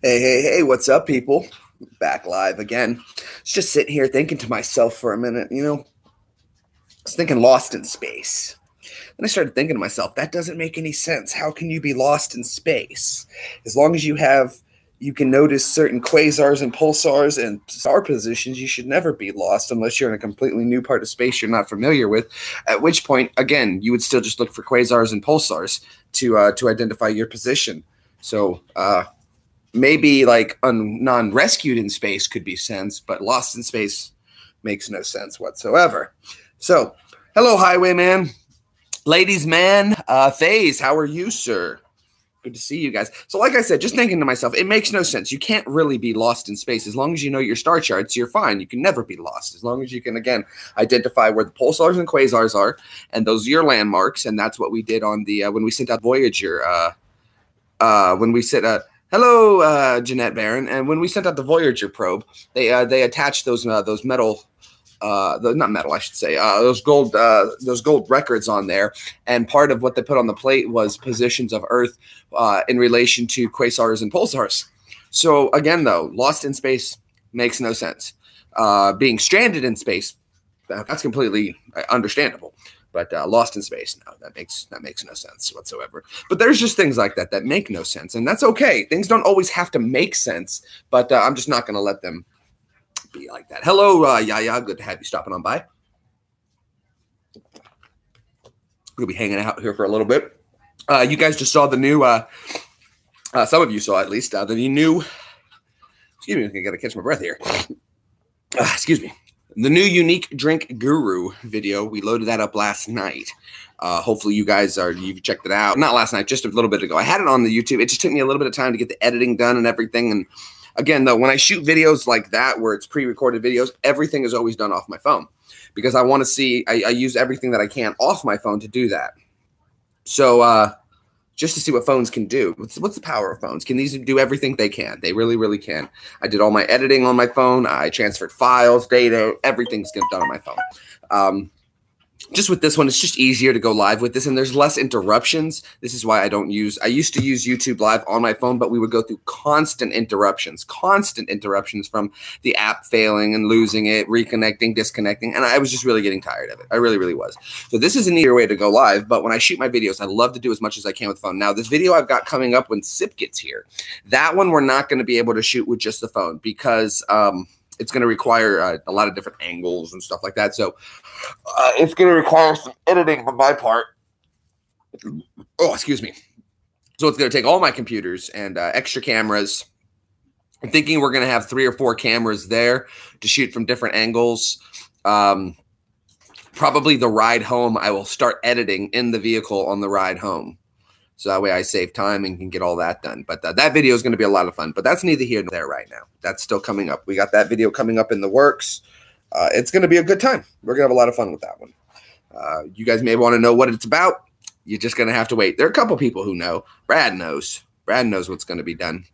Hey, what's up, people? Back live again. I was just sitting here thinking to myself for a minute, I was thinking lost in space. And I started thinking to myself, that doesn't make any sense. How can you be lost in space? As long as you can notice certain quasars and pulsars and star positions, you should never be lost unless you're in a completely new part of space you're not familiar with. At which point, again, you would still just look for quasars and pulsars to identify your position. So, maybe like non-rescued in space could be sense, but lost in space makes no sense whatsoever. So, hello, Highwayman, ladies, man, Faze, how are you, sir? Good to see you guys. So, like I said, just thinking to myself, it makes no sense. You can't really be lost in space. As long as you know your star charts, you're fine. You can never be lost. As long as you can, again, identify where the pulsars and quasars are, and those are your landmarks. And that's what we did on the when we sent out Voyager. When we sent hello, Jeanette Barron. And when we sent out the Voyager probe, they attached those metal, not metal, I should say, those gold records on there. And part of what they put on the plate was positions of Earth in relation to quasars and pulsars. So again, though, lost in space makes no sense. Being stranded in space, that's completely understandable. But lost in space, no, that makes no sense whatsoever. But there's just things like that that make no sense, and that's okay. Things don't always have to make sense, but I'm just not going to let them be like that. Hello, Yaya, good to have you stopping on by. We'll be hanging out here for a little bit. You guys just saw the new, some of you saw at least, the new, excuse me, I got to catch my breath here. Excuse me. The new Unique Drink Guru video, we loaded that up last night. Hopefully you guys you've checked it out. Not last night, just a little bit ago. I had it on the YouTube. It just took me a little bit of time to get the editing done and everything. And again, though, when I shoot videos like that, where it's pre-recorded videos, everything is always done off my phone. Because I want to see, I use everything that I can off my phone to do that. So, just to see what phones can do. What's the power of phones? Can these do everything? They can. They really, really can. I did all my editing on my phone. I transferred files, data, everything's done on my phone. Just with this one, it's just easier to go live with this, and there's less interruptions. This is why I used to use YouTube Live on my phone, but we would go through constant interruptions from the app failing and losing it, reconnecting, disconnecting, and I was just really getting tired of it. I really, really was. So this is an easier way to go live, but when I shoot my videos, I love to do as much as I can with the phone. Now, this video I've got coming up when Sip gets here, that one we're not going to be able to shoot with just the phone because it's going to require a lot of different angles and stuff like that. So it's going to require some editing on my part. Oh, excuse me. So it's going to take all my computers and extra cameras. I'm thinking we're going to have 3 or 4 cameras there to shoot from different angles. Probably the ride home, I will start editing in the vehicle on the ride home. So that way I save time and can get all that done. But that video is going to be a lot of fun. But that's neither here nor there right now. That's still coming up. We got that video coming up in the works. It's going to be a good time. We're going to have a lot of fun with that one. You guys may want to know what it's about. You're just going to have to wait. There are a couple people who know. Brad knows. Brad knows what's going to be done.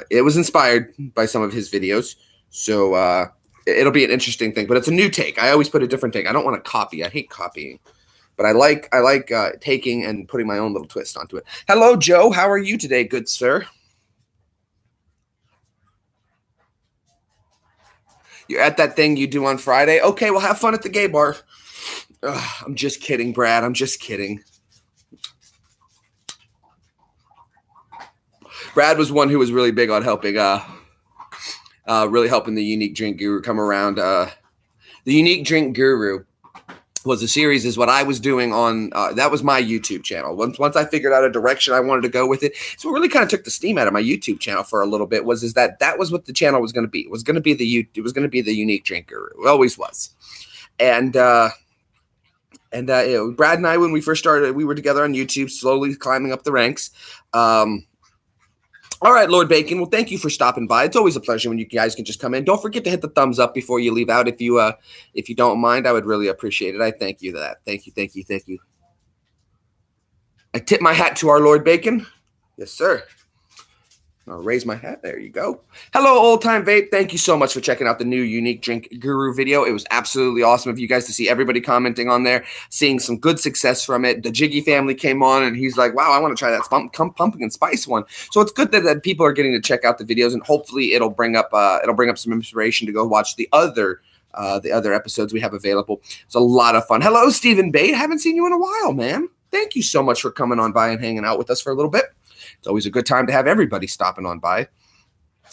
It was inspired by some of his videos. So it'll be an interesting thing. But it's a new take. I always put a different take. I don't want to copy. I hate copying. But I like taking and putting my own little twist onto it. Hello, Joe. How are you today, good sir? You're at that thing you do on Friday? Okay, well, have fun at the gay bar. Ugh, I'm just kidding, Brad. I'm just kidding. Brad was one who was really big on helping, really helping the Unique Drink Guru come around. The Unique Drink Guru was a series is what I was doing on that was my YouTube channel. Once I figured out a direction I wanted to go with it, so it really kind of took the steam out of my YouTube channel for a little bit. That was what the channel was going to be. It was going to be the Unique Drink Guru. It always was. And Brad and I, when we first started, we were together on YouTube, slowly climbing up the ranks. All right, Lord Bacon. Well, thank you for stopping by. It's always a pleasure when you guys can just come in. Don't forget to hit the thumbs up before you leave out. If you don't mind, I would really appreciate it. I thank you for that. Thank you. I tip my hat to our Lord Bacon. Yes, sir. I'll raise my hat. There you go. Hello, Old Time Vape. Thank you so much for checking out the new Unique Drink Guru video. It was absolutely awesome of you guys to see everybody commenting on there, seeing some good success from it. The Jiggy family came on, and he's like, wow, I want to try that pumpkin spice one. So it's good that people are getting to check out the videos, and hopefully it'll bring up some inspiration to go watch the other episodes we have available. It's a lot of fun. Hello, Stephen Bate. Haven't seen you in a while, man. Thank you so much for coming on by and hanging out with us for a little bit. It's always a good time to have everybody stopping on by.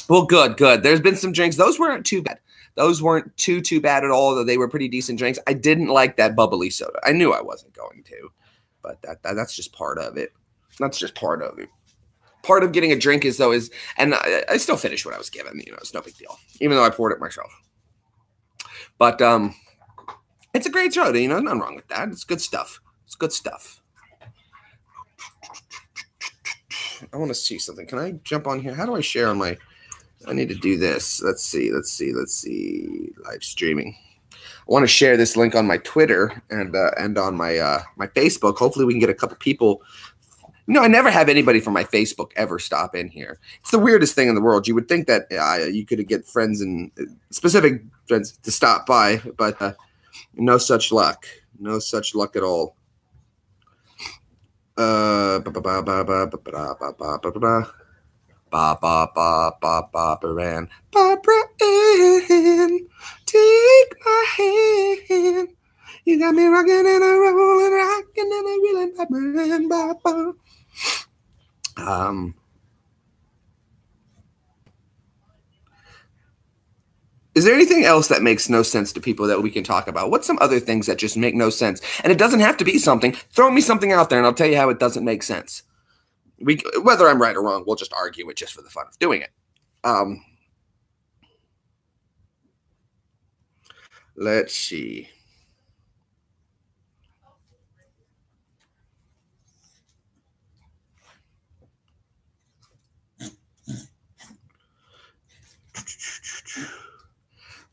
Well, good. There's been some drinks. Those weren't too bad. Those weren't too bad at all. They were pretty decent drinks. I didn't like that bubbly soda. I knew I wasn't going to, but that's just part of it. That's just part of it. Part of getting a drink and I still finished what I was given. You know, it's no big deal, even though I poured it myself. But it's a great soda. You know, nothing wrong with that. It's good stuff. It's good stuff. I want to see something. Can I jump on here? How do I share on my? I need to do this. Let's see. Live streaming. I want to share this link on my Twitter and on my my Facebook. Hopefully, we can get a couple people. You know, I never have anybody from my Facebook ever stop in here. It's the weirdest thing in the world. You would think that you could get friends and specific friends to stop by, but no such luck. No such luck at all. Ran. Take my hand. You got me rocking and a rolling, rocking and a reeling, Ran. Is there anything else that makes no sense to people that we can talk about? What's some other things that just make no sense? And it doesn't have to be something. Throw me something out there, and I'll tell you how it doesn't make sense. Whether I'm right or wrong, we'll just argue it just for the fun of doing it. Let's see.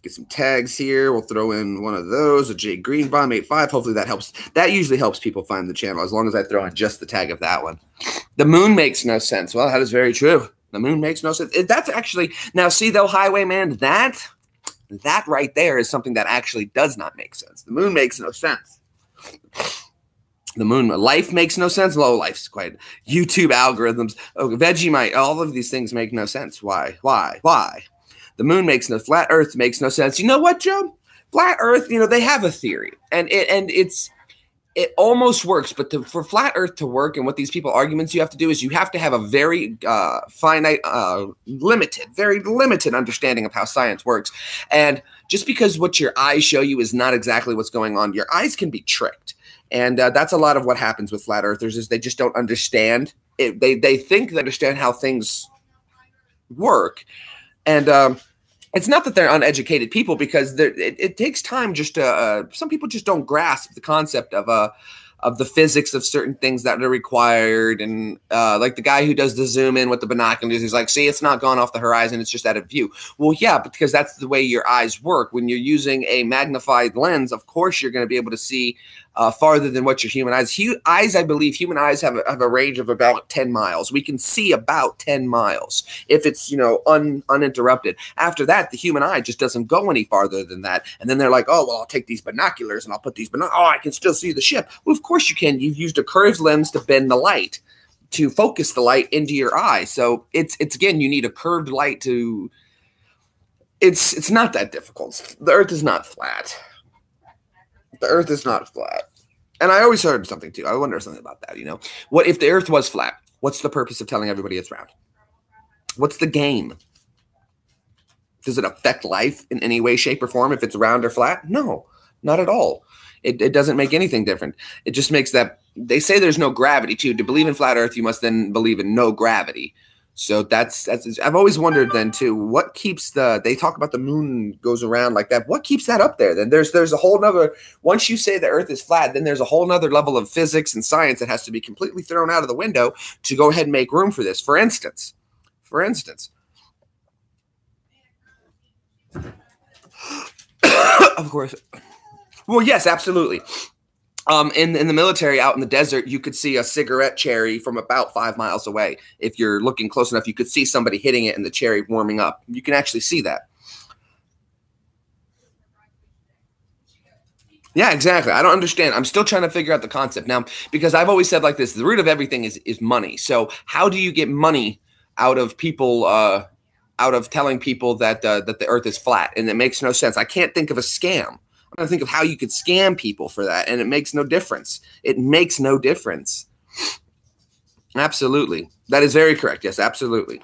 Get some tags here. We'll throw in one of those, a J Greenbaum 85. Hopefully that helps. That usually helps people find the channel, as long as I throw in just the tag of that one. The moon makes no sense. Well, that is very true. The moon makes no sense. That's actually, now see though, Highwayman, that right there is something that actually does not make sense. The moon makes no sense. The moon, life makes no sense. Low life's quite, YouTube algorithms, Vegemite, all of these things make no sense. Why? The moon makes no, flat earth makes no sense. You know what, Joe? Flat earth, you know, they have a theory and it almost works, but for flat earth to work and what these people arguments you have to do is you have to have a very finite, very limited understanding of how science works. And just because what your eyes show you is not exactly what's going on, your eyes can be tricked. And that's a lot of what happens with flat earthers is they just don't understand it. They think they understand how things work. And it's not that they're uneducated people, because it takes time just to some people just don't grasp the concept of the physics of certain things that are required. And like the guy who does the zoom in with the binoculars, he's like, see, it's not gone off the horizon. It's just out of view. Well, yeah, because that's the way your eyes work. When you're using a magnified lens, of course, you're going to be able to see farther than what your human eyes. I believe human eyes have a range of about 10 miles. We can see about 10 miles if it's, you know, uninterrupted. After that, the human eye just doesn't go any farther than that. And then they're like, oh, well, I'll take these binoculars and I'll put these oh, I can still see the ship. Well, of course you can. You've used a curved lens to bend the light, to focus the light into your eye. So it's again, you need a curved light to. It's not that difficult. The Earth is not flat. The Earth is not flat. And I always heard something too. I wonder something about that, you know. What if the Earth was flat? What's the purpose of telling everybody it's round? What's the game? Does it affect life in any way, shape, or form if it's round or flat? No, not at all. It doesn't make anything different. It just makes that, they say there's no gravity too. To believe in flat Earth, you must then believe in no gravity. So that's I've always wondered then too, what keeps they talk about the moon goes around like that. What keeps that up there? Then there's a whole nother, once you say the Earth is flat, then there's a whole nother level of physics and science that has to be completely thrown out of the window to go ahead and make room for this. For instance, of course. Well, yes, absolutely. In the military, out in the desert, you could see a cigarette cherry from about 5 miles away. If you're looking close enough, you could see somebody hitting it and the cherry warming up. You can actually see that. Yeah, exactly. I don't understand. I'm still trying to figure out the concept now, because I've always said like this: the root of everything is money. So how do you get money out of people? Out of telling people that the Earth is flat, and it makes no sense. I can't think of a scam. I'm trying to think of how you could scam people for that, and it makes no difference. It makes no difference. Absolutely, that is very correct. Yes, absolutely.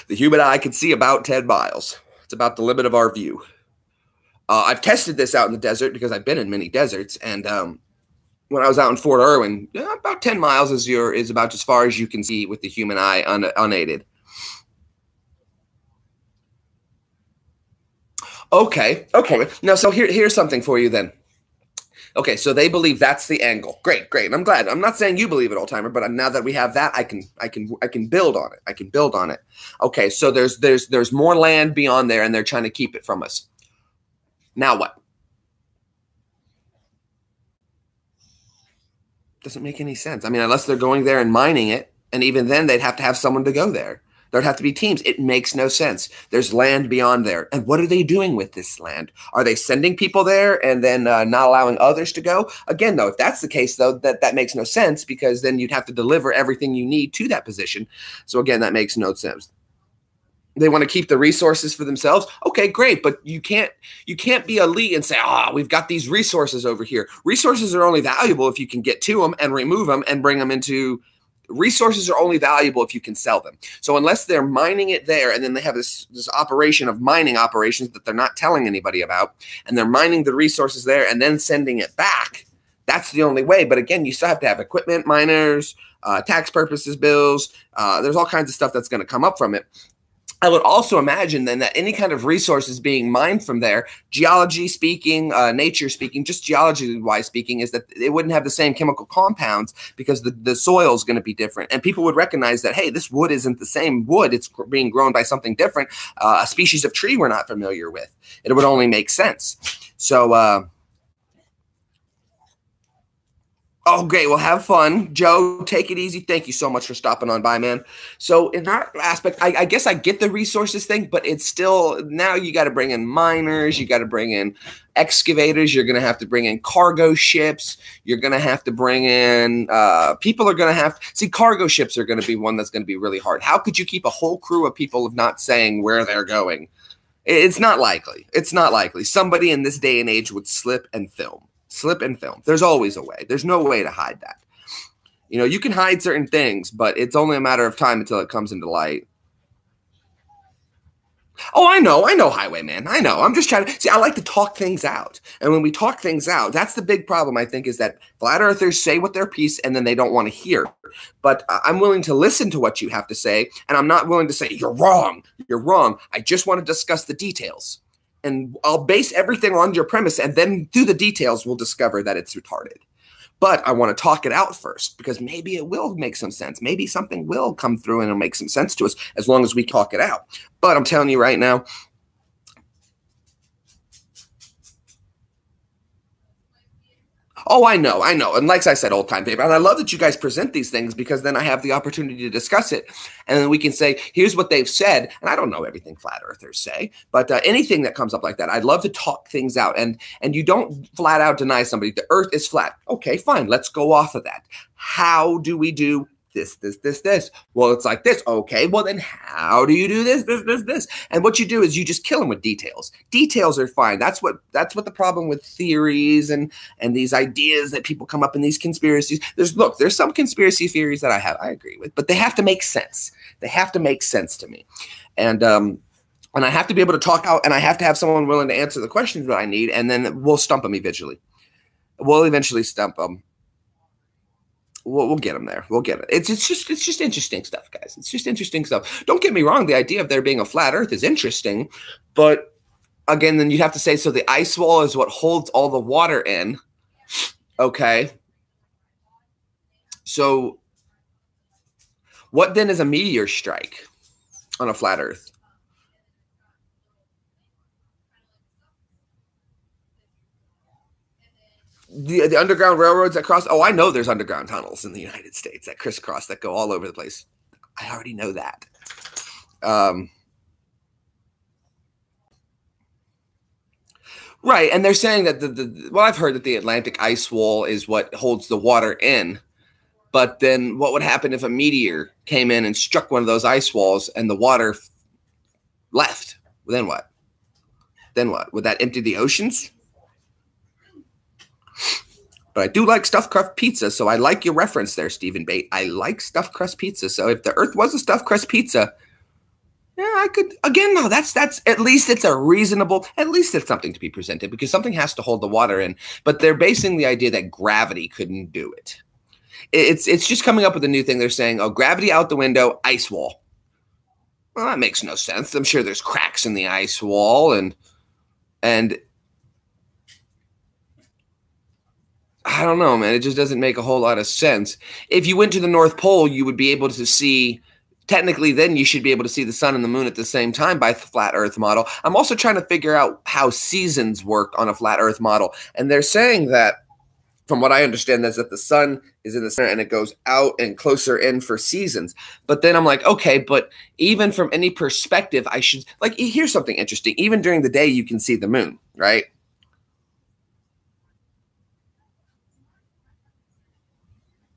The human eye can see about 10 miles. It's about the limit of our view. I've tested this out in the desert because I've been in many deserts, and when I was out in Fort Irwin, about 10 miles is about as far as you can see with the human eye unaided. Okay. Now, so here's something for you then. Okay, so they believe that's the angle. Great. And I'm glad. I'm not saying you believe it, old timer, but now that we have that, I can build on it. I can build on it. Okay, so there's more land beyond there, and they're trying to keep it from us. Now what? Doesn't make any sense. I mean, unless they're going there and mining it, and even then they'd have to have someone to go there. There'd have to be teams. It makes no sense. There's land beyond there. And what are they doing with this land? Are they sending people there and then not allowing others to go? Again, though, if that's the case, though, that makes no sense, because then you'd have to deliver everything you need to that position. So again, that makes no sense. They want to keep the resources for themselves. Okay, great, but you can't be elite and say, we've got these resources over here. Resources are only valuable if you can get to them and remove them and bring them into. Resources are only valuable if you can sell them. So unless they're mining it there, and then they have this operation of mining operations that they're not telling anybody about, and they're mining the resources there and then sending it back, that's the only way. But again, you still have to have equipment, miners, tax purposes, bills. There's all kinds of stuff that's going to come up from it. I would also imagine then that any kind of resources being mined from there, geology speaking, nature speaking, just geology-wise speaking, is that it wouldn't have the same chemical compounds, because the soil is going to be different. And people would recognize that, hey, this wood isn't the same wood. It's being grown by something different, a species of tree we're not familiar with. It would only make sense. So, oh, great. Well, have fun. Joe, take it easy. Thank you so much for stopping on by, man. So in that aspect, I guess I get the resources thing, but it's still, now you got to bring in miners. You got to bring in excavators. You're going to have to bring in cargo ships. You're going to have to bring in, people are going to have, see, cargo ships are going to be one that's going to be really hard. How could you keep a whole crew of people of not saying where they're going? It's not likely. It's not likely. Somebody in this day and age would slip and film. Slip and film. There's always a way. There's no way to hide that. You know, you can hide certain things, but it's only a matter of time until it comes into light. Oh, I know, Highwayman. I know. I'm just trying to see. I like to talk things out, and when we talk things out, that's the big problem. I think is that flat earthers say what their piece, and then they don't want to hear. But I'm willing to listen to what you have to say, and I'm not willing to say you're wrong. You're wrong. I just want to discuss the details. And I'll base everything on your premise, and then through the details, we'll discover that it's retarded. But I want to talk it out first, because maybe it will make some sense. Maybe something will come through and it'll make some sense to us as long as we talk it out. But I'm telling you right now, oh, I know. And like I said, old time paper. And I love that you guys present these things, because then I have the opportunity to discuss it. And then we can say, here's what they've said. And I don't know everything flat earthers say, but anything that comes up like that, I'd love to talk things out. And you don't flat out deny somebody the earth is flat. Okay, fine. Let's go off of that. How do we do this? Well, it's like this. Okay, well then how do you do this? And what you do is you just kill them with details. Details are fine. That's what the problem with theories and these ideas that people come up in these conspiracies. There's some conspiracy theories that I agree with, but they have to make sense. They have to make sense to me. And I have to be able to talk out, and I have to have someone willing to answer the questions that I need, and then we'll stump them eventually. We'll eventually stump them. We'll get them there. We'll get it. It's just interesting stuff, guys. It's just interesting stuff. Don't get me wrong. The idea of there being a flat Earth is interesting, but again, then you'd have to say, so the ice wall is what holds all the water in. Okay. So what then is a meteor strike on a flat Earth? the underground railroads that cross. Oh, I know there's underground tunnels in the United States that crisscross that go all over the place. I already know that. Right, and they're saying that well, I've heard that the Atlantic ice wall is what holds the water in. But then what would happen if a meteor came in and struck one of those ice walls and the water left? Then what? Then what? Would that empty the oceans? But I do like stuffed crust pizza, so I like your reference there, Stephen Bate. I like stuffed crust pizza. So if the Earth was a stuffed crust pizza, yeah, I could. Again, though, that's at least it's a reasonable. At least it's something to be presented because something has to hold the water in. But they're basing the idea that gravity couldn't do it. It's just coming up with a new thing. They're saying, oh, gravity out the window, ice wall. Well, that makes no sense. I'm sure there's cracks in the ice wall, and I don't know, man. It just doesn't make a whole lot of sense. If you went to the North Pole, you would be able to see. Technically, then you should be able to see the sun and the moon at the same time by the flat Earth model. I'm also trying to figure out how seasons work on a flat Earth model, and they're saying that. From what I understand, that's that the sun is in the center and it goes out and closer in for seasons. But then I'm like, okay, but even from any perspective, I should like, here's something interesting. Even during the day, you can see the moon, right?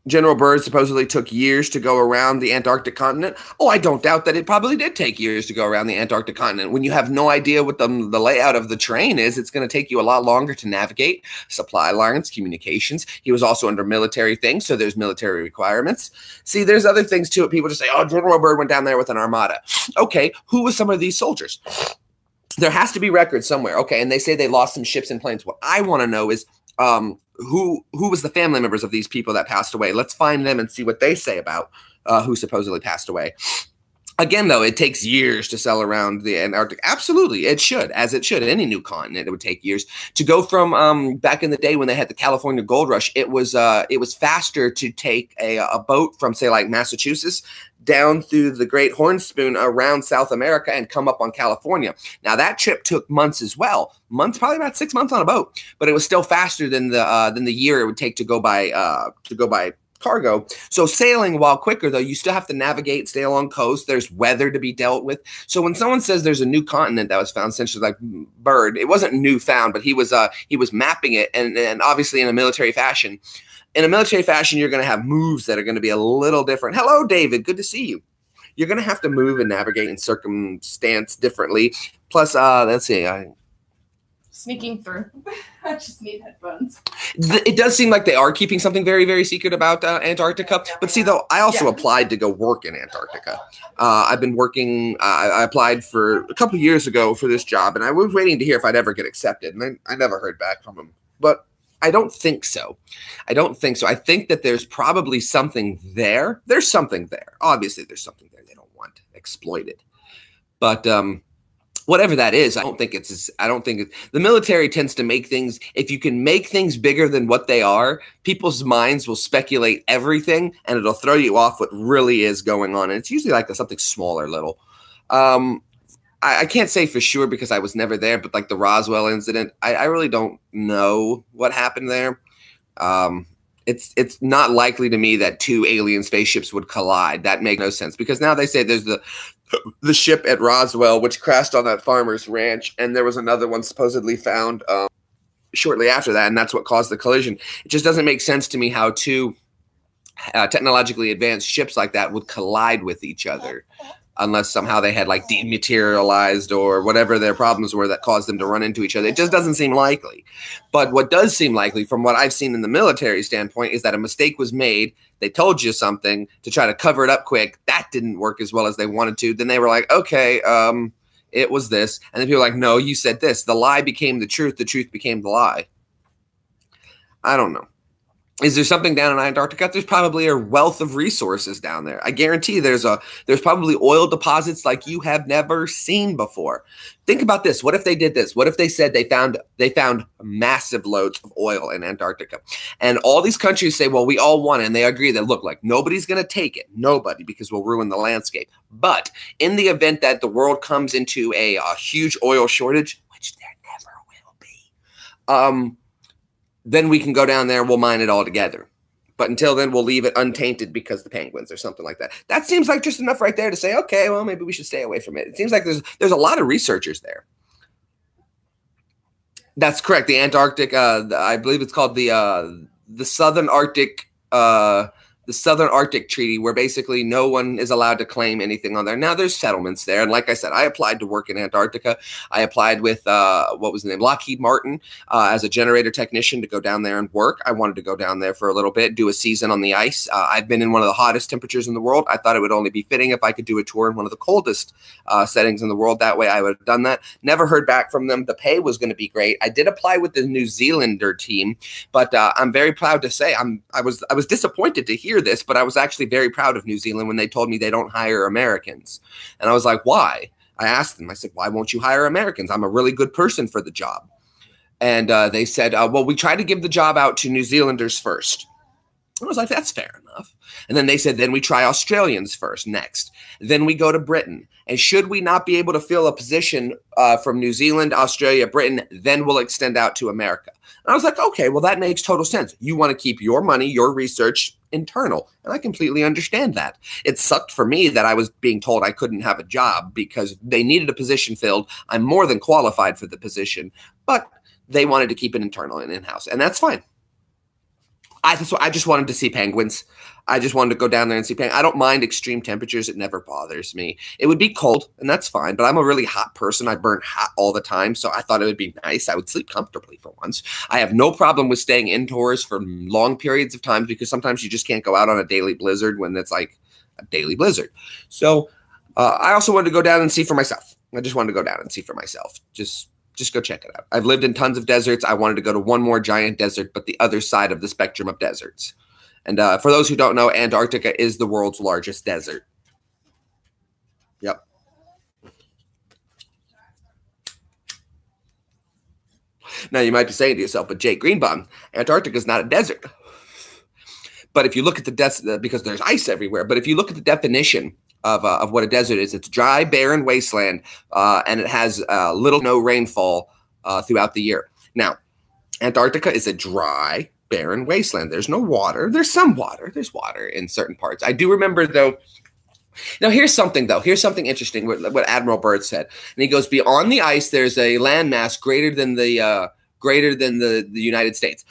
General Byrd supposedly took years to go around the Antarctic continent. Oh, I don't doubt that it probably did take years to go around the Antarctic continent. When you have no idea what the layout of the terrain is, it's going to take you a lot longer to navigate supply lines, communications. He was also under military things, so there's military requirements. See, there's other things to it. People just say, oh, General Byrd went down there with an armada. Okay, who was some of these soldiers? There has to be records somewhere. Okay, and they say they lost some ships and planes. What I want to know is who was the family members of these people that passed away. Let's find them and see what they say about who supposedly passed away. Again, though, it takes years to sail around the Antarctic. Absolutely, it should, as it should. Any new continent, it would take years to go from back in the day when they had the California Gold Rush. It was faster to take a boat from, say, like Massachusetts down through the Great Horn Spoon around South America and come up on California. Now that trip took months as well. Months, probably about 6 months on a boat, but it was still faster than the year it would take to go by cargo. So sailing, while quicker, though, you still have to navigate, stay along coast. There's weather to be dealt with. So when someone says there's a new continent that was found, essentially like Byrd, it wasn't new found, but he was mapping it, and obviously in a military fashion. In a military fashion, you're going to have moves that are going to be a little different. Hello, David. Good to see you. You're going to have to move and navigate and circumstance differently. Plus, let's see. Sneaking through. I just need headphones. It does seem like they are keeping something very, very secret about Antarctica. But see, though, I also applied to go work in Antarctica. I've been working. I applied for a couple years ago for this job, and I was waiting to hear if I'd ever get accepted. And I never heard back from them. But I don't think so. I think that there's probably something there. There's something there. Obviously, there's something there they don't want exploited. But whatever that is, I don't think the military tends to make things. If you can make things bigger than what they are, people's minds will speculate everything, and it'll throw you off what really is going on. And it's usually like something smaller, little. I can't say for sure because I was never there, but like the Roswell incident, I really don't know what happened there. It's not likely to me that two alien spaceships would collide. That makes no sense because now they say there's the ship at Roswell, which crashed on that farmer's ranch, and there was another one supposedly found shortly after that, and that's what caused the collision. It just doesn't make sense to me how two technologically advanced ships like that would collide with each other. Unless somehow they had like dematerialized or whatever their problems were that caused them to run into each other. It just doesn't seem likely. But what does seem likely from what I've seen in the military standpoint is that a mistake was made. They told you something to try to cover it up quick. That didn't work as well as they wanted to. Then they were like, okay, it was this. And then people were like, no, you said this. The lie became the truth. The truth became the lie. I don't know. Is there something down in Antarctica? There's probably a wealth of resources down there. I guarantee there's probably oil deposits like you have never seen before. Think about this. What if they did this? What if they said they found massive loads of oil in Antarctica? And all these countries say, well, we all want it. And they agree that, look, like nobody's going to take it. Nobody, because we'll ruin the landscape. But in the event that the world comes into a huge oil shortage, which there never will be, then we can go down there and we'll mine it all together. But until then, we'll leave it untainted because the penguins or something like that. That seems like just enough right there to say, okay, well, maybe we should stay away from it. It seems like there's a lot of researchers there. That's correct. The Antarctic, I believe it's called the Southern Arctic. The Southern Arctic Treaty, where basically no one is allowed to claim anything on there. Now, there's settlements there. And like I said, I applied to work in Antarctica. I applied with, what was the name? Lockheed Martin as a generator technician to go down there and work. I wanted to go down there for a little bit, do a season on the ice. I've been in one of the hottest temperatures in the world. I thought it would only be fitting if I could do a tour in one of the coldest settings in the world. That way I would have done that. Never heard back from them. The pay was going to be great. I did apply with the New Zealander team, but I'm very proud to say I was disappointed to hear this, but I was actually very proud of New Zealand when they told me they don't hire Americans. And I was like, why? I asked them, I said, why won't you hire Americans? I'm a really good person for the job. And they said, well, we try to give the job out to New Zealanders first. I was like, that's fair enough. And then they said, then we try Australians first next. Then we go to Britain. And should we not be able to fill a position from New Zealand, Australia, Britain, then we'll extend out to America. And I was like, okay, well, that makes total sense. You want to keep your money, your research internal. And I completely understand that. It sucked for me that I was being told I couldn't have a job because they needed a position filled. I'm more than qualified for the position, but they wanted to keep it internal and in-house. And that's fine. I just wanted to see penguins. I just wanted to go down there and see penguins. I don't mind extreme temperatures. It never bothers me. It would be cold, and that's fine, but I'm a really hot person. I burn hot all the time, so I thought it would be nice. I would sleep comfortably for once. I have no problem with staying indoors for long periods of time because sometimes you just can't go out on a daily blizzard when it's like a daily blizzard. So I also wanted to go down and see for myself. I just wanted to go down and see for myself. Just go check it out. I've lived in tons of deserts. I wanted to go to one more giant desert, but the other side of the spectrum of deserts. And for those who don't know, Antarctica is the world's largest desert. Yep. Now, you might be saying to yourself, but Jake Greenbaum, Antarctica is not a desert. But if you look at the because there's ice everywhere, but if you look at the definition of what a desert is, it's dry, barren wasteland, and it has little no rainfall throughout the year. Now, Antarctica is a dry, barren wasteland. There's no water. There's some water. There's water in certain parts. I do remember, though. Now, here's something interesting, what Admiral Byrd said. And he goes, beyond the ice, there's a landmass greater than the United States.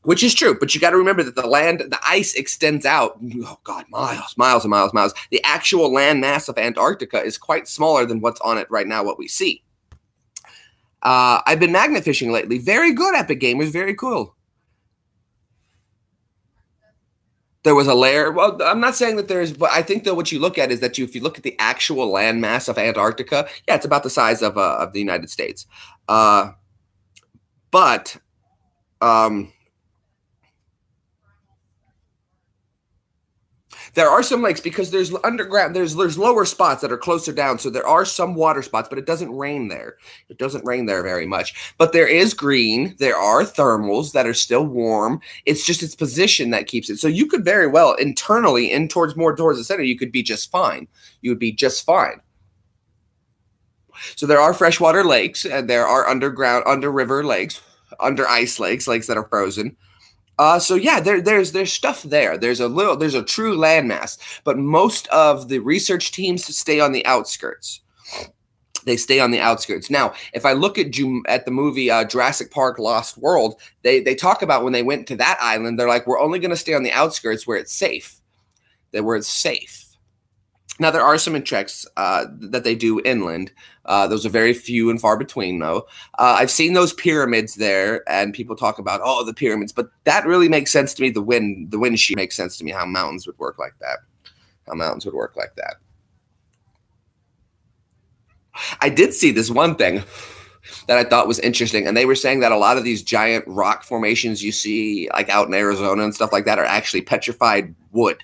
Which is true, but you got to remember that the ice extends out, oh God, miles and miles. The actual land mass of Antarctica is quite smaller than what's on it right now, what we see. I've been magnet fishing lately. Very good, Epic Gamers, very cool. There was a layer. Well, I'm not saying that there's, but I think that what you look at is that if you look at the actual land mass of Antarctica, yeah, it's about the size of the United States. There are some lakes because there's underground, there's lower spots that are closer down. So there are some water spots, but it doesn't rain there. It doesn't rain there very much. But there is green. There are thermals that are still warm. It's just its position that keeps it. So you could very well internally more towards the center, you could be just fine. You would be just fine. So there are freshwater lakes and there are underground, under river lakes, under ice lakes that are frozen. So yeah, there's stuff there. There's a true landmass, but most of the research teams stay on the outskirts. They stay on the outskirts. Now, if I look at the movie Jurassic Park: Lost World, they talk about when they went to that island, they're like, we're only going to stay on the outskirts where it's safe. Where it's safe. Now, there are some treks that they do inland. Those are very few and far between, though. I've seen those pyramids there, and people talk about, oh, the pyramids. But that really makes sense to me. The wind sheet makes sense to me, how mountains would work like that. I did see this one thing that I thought was interesting, and they were saying that a lot of these giant rock formations you see like out in Arizona and stuff like that are actually petrified wood,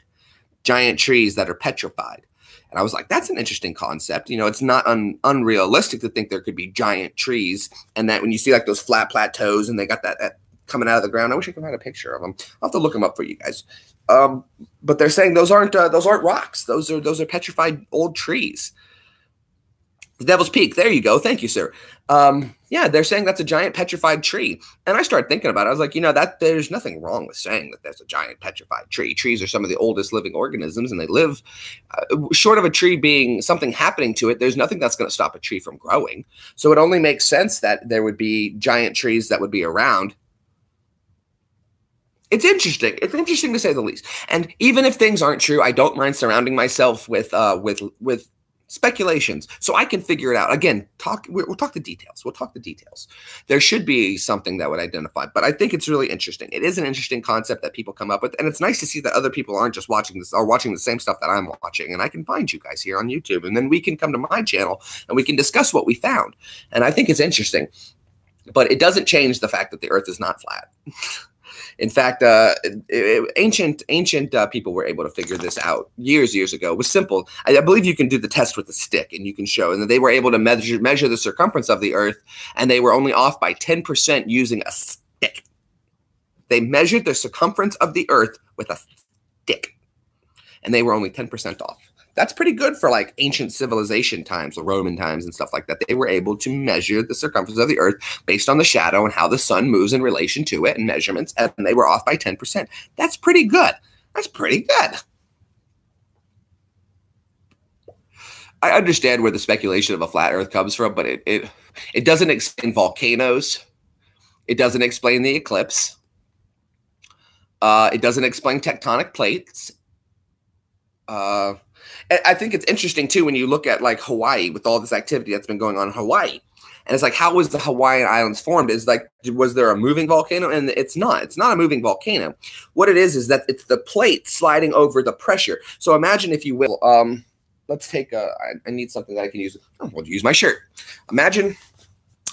giant trees that are petrified. And I was like, that's an interesting concept. You know, it's not unrealistic to think there could be giant trees and that when you see like those flat plateaus and they got that coming out of the ground. I wish I could find a picture of them. I'll have to look them up for you guys. But they're saying those aren't rocks. Those are petrified old trees. The Devil's Peak. There you go. Thank you, sir. Yeah, Yeah, they're saying that's a giant petrified tree. And I started thinking about it. I was like, that there's nothing wrong with saying that there's a giant petrified tree. Trees are some of the oldest living organisms, and they live short of a tree being something happening to it. There's nothing that's going to stop a tree from growing. So it only makes sense that there would be giant trees that would be around. It's interesting. It's interesting to say the least. And even if things aren't true, I don't mind surrounding myself with speculations, so I can figure it out. Again, we'll talk the details. We'll talk the details. There should be something that would identify, but I think it's really interesting. It is an interesting concept that people come up with, and it's nice to see that other people aren't just watching this, are watching the same stuff that I'm watching, and I can find you guys here on YouTube, and then we can come to my channel and we can discuss what we found. And I think it's interesting, but it doesn't change the fact that the Earth is not flat. In fact, ancient people were able to figure this out years ago. It was simple. I believe you can do the test with a stick, and you can show. And they were able to measure the circumference of the Earth, and they were only off by 10% using a stick. They measured the circumference of the Earth with a stick, and they were only 10% off. That's pretty good for like ancient civilization times, the Roman times and stuff like that. They were able to measure the circumference of the Earth based on the shadow and how the sun moves in relation to it and measurements, and they were off by 10%. That's pretty good. That's pretty good. I understand where the speculation of a flat Earth comes from, but it doesn't explain volcanoes. It doesn't explain the eclipse. It doesn't explain tectonic plates. I think it's interesting, too, when you look at, like, Hawaii with all this activity that's been going on in Hawaii. And it's like, how was the Hawaiian Islands formed? Is like, was there a moving volcano? And it's not. It's not a moving volcano. What it is that it's the plate sliding over the pressure. So imagine, if you will, let's take I need something that I can use. We'll use my shirt. Imagine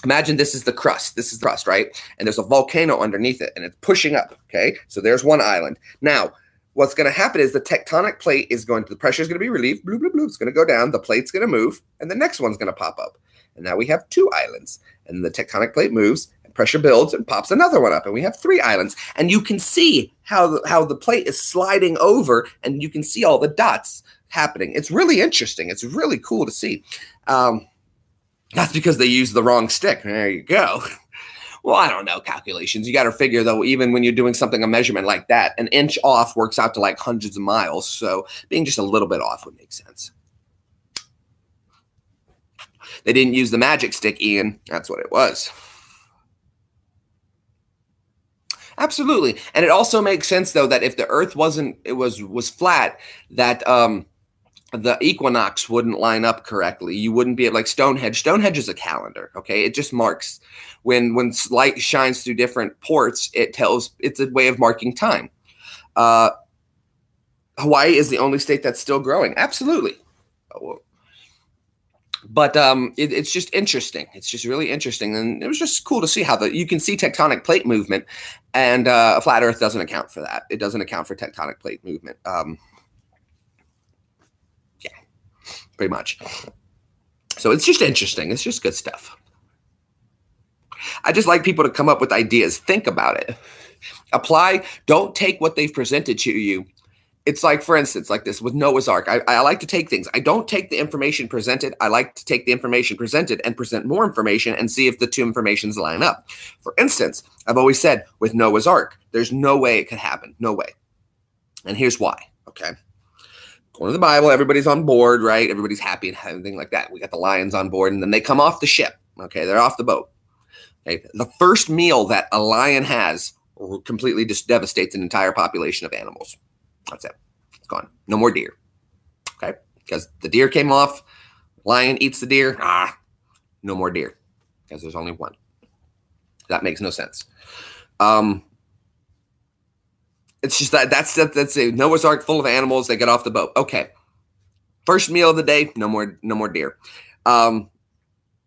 this is the crust. This is the crust, right? And there's a volcano underneath it, and it's pushing up, okay? So there's one island. Now, what's going to happen is the tectonic plate is going to, the pressure is going to be relieved. Bloop, bloop, bloop. It's going to go down. The plate's going to move, and the next one's going to pop up. And now we have 2 islands. And the tectonic plate moves, and pressure builds, and pops another one up. And we have 3 islands. And you can see how the plate is sliding over, and you can see all the dots happening. It's really interesting. It's really cool to see. That's because they used the wrong stick. There you go. Well, I don't know calculations. You got to figure, though, even when you're doing something, a measurement like that, an inch off works out to like hundreds of miles. So being just a little bit off would make sense. They didn't use the magic stick, Ian. That's what it was. Absolutely. And it also makes sense, though, that if the Earth was flat, that the equinox wouldn't line up correctly. You wouldn't be like Stonehenge. Stonehenge is a calendar, okay? It just marks when light shines through different ports, it's a way of marking time. Hawaii is the only state that's still growing. Absolutely. But it's just interesting. It's just really interesting. And it was just cool to see how you can see tectonic plate movement, and a flat Earth doesn't account for that. It doesn't account for tectonic plate movement. Yeah, pretty much. So it's just interesting. It's just good stuff. I just like people to come up with ideas. Think about it. Apply. Don't take what they've presented to you. It's like, for instance, like this with Noah's Ark. I like to take things. I don't take the information presented. I like to take the information presented and present more information and see if the 2 informations line up. For instance, I've always said with Noah's Ark, there's no way it could happen. No way. And here's why. Okay. According to the Bible, everybody's on board, right? Everybody's happy and everything like that. We got the lions on board, and then they come off the ship. Okay. They're off the boat. Okay. The first meal that a lion has completely just devastates an entire population of animals. That's it. It's gone. No more deer. Okay? Because the deer came off. Lion eats the deer. No more deer. Because there's only one. That makes no sense. It's just that's a Noah's Ark full of animals. They get off the boat. Okay. First meal of the day. No more deer.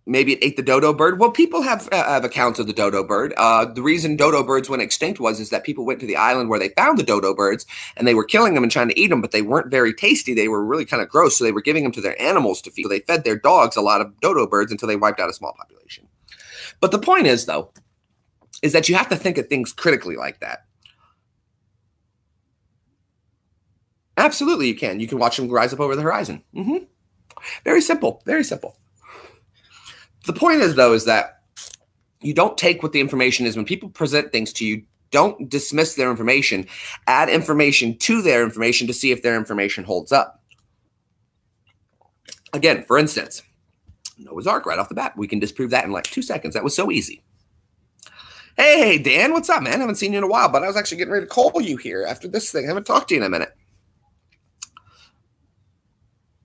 Maybe it ate the dodo bird. Well, people have accounts of the dodo bird. The reason dodo birds went extinct is that people went to the island where they found the dodo birds, and they were killing them and trying to eat them, but they weren't very tasty. They were really kind of gross, so they were giving them to their animals to feed. So they fed their dogs a lot of dodo birds until they wiped out a small population. But the point is, though, is that you have to think of things critically like that. Absolutely, you can. You can watch them rise up over the horizon. Very simple. Very simple. The point is, though, is that You don't take what the information is. When people present things to you, don't dismiss their information. Add information to their information to see if their information holds up. Again, for instance, Noah's Ark right off the bat. We can disprove that in like 2 seconds. That was so easy. Hey, Dan, what's up, man? I haven't seen you in a while, but I was actually getting ready to call you here after this thing. I haven't talked to you in a minute.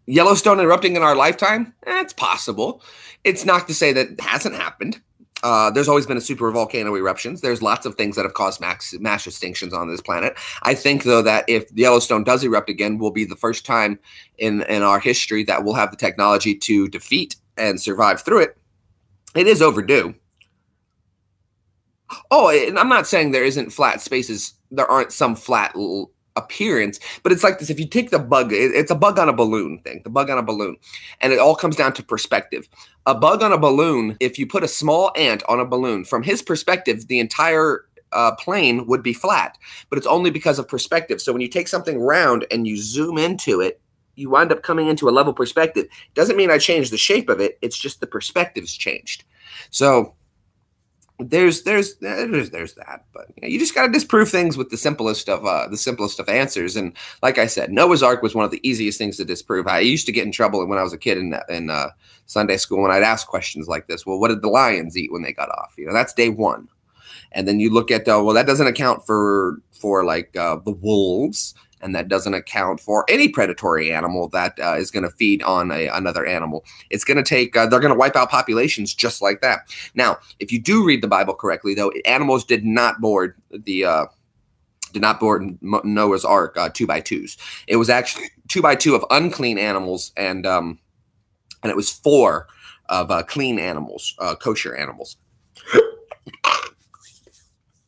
Yellowstone erupting in our lifetime? It's possible. It's not to say that it hasn't happened. There's always been a super volcano eruptions. There's lots of things that have caused mass extinctions on this planet. I think, though, that if Yellowstone does erupt again, will be the first time in our history that we'll have the technology to defeat and survive through it. It is overdue. Oh, and I'm not saying there isn't flat spaces. There aren't some flat appearance, but it's like this. If you take the bug, it's a bug on a balloon thing, the bug on a balloon. And it all comes down to perspective. A bug on a balloon, if you put a small ant on a balloon, from his perspective, the entire plane would be flat, but it's only because of perspective. So when you take something round and you zoom into it, you wind up coming into a level perspective. Doesn't mean I changed the shape of it. It's just the perspective's changed. So there's that, but you just got to disprove things with the simplest of answers. And like I said, Noah's Ark was one of the easiest things to disprove. I used to get in trouble when I was a kid in Sunday school when I'd ask questions like this. Well, what did the lions eat when they got off? That's day one. And then you look at well, that doesn't account for like the wolves. And that doesn't account for any predatory animal that is going to feed on another animal. It's going to take, they're going to wipe out populations just like that. Now, if you do read the Bible correctly, though, animals did not board Noah's Ark 2x2s. It was actually 2x2 of unclean animals, and it was 4 of clean animals, kosher animals.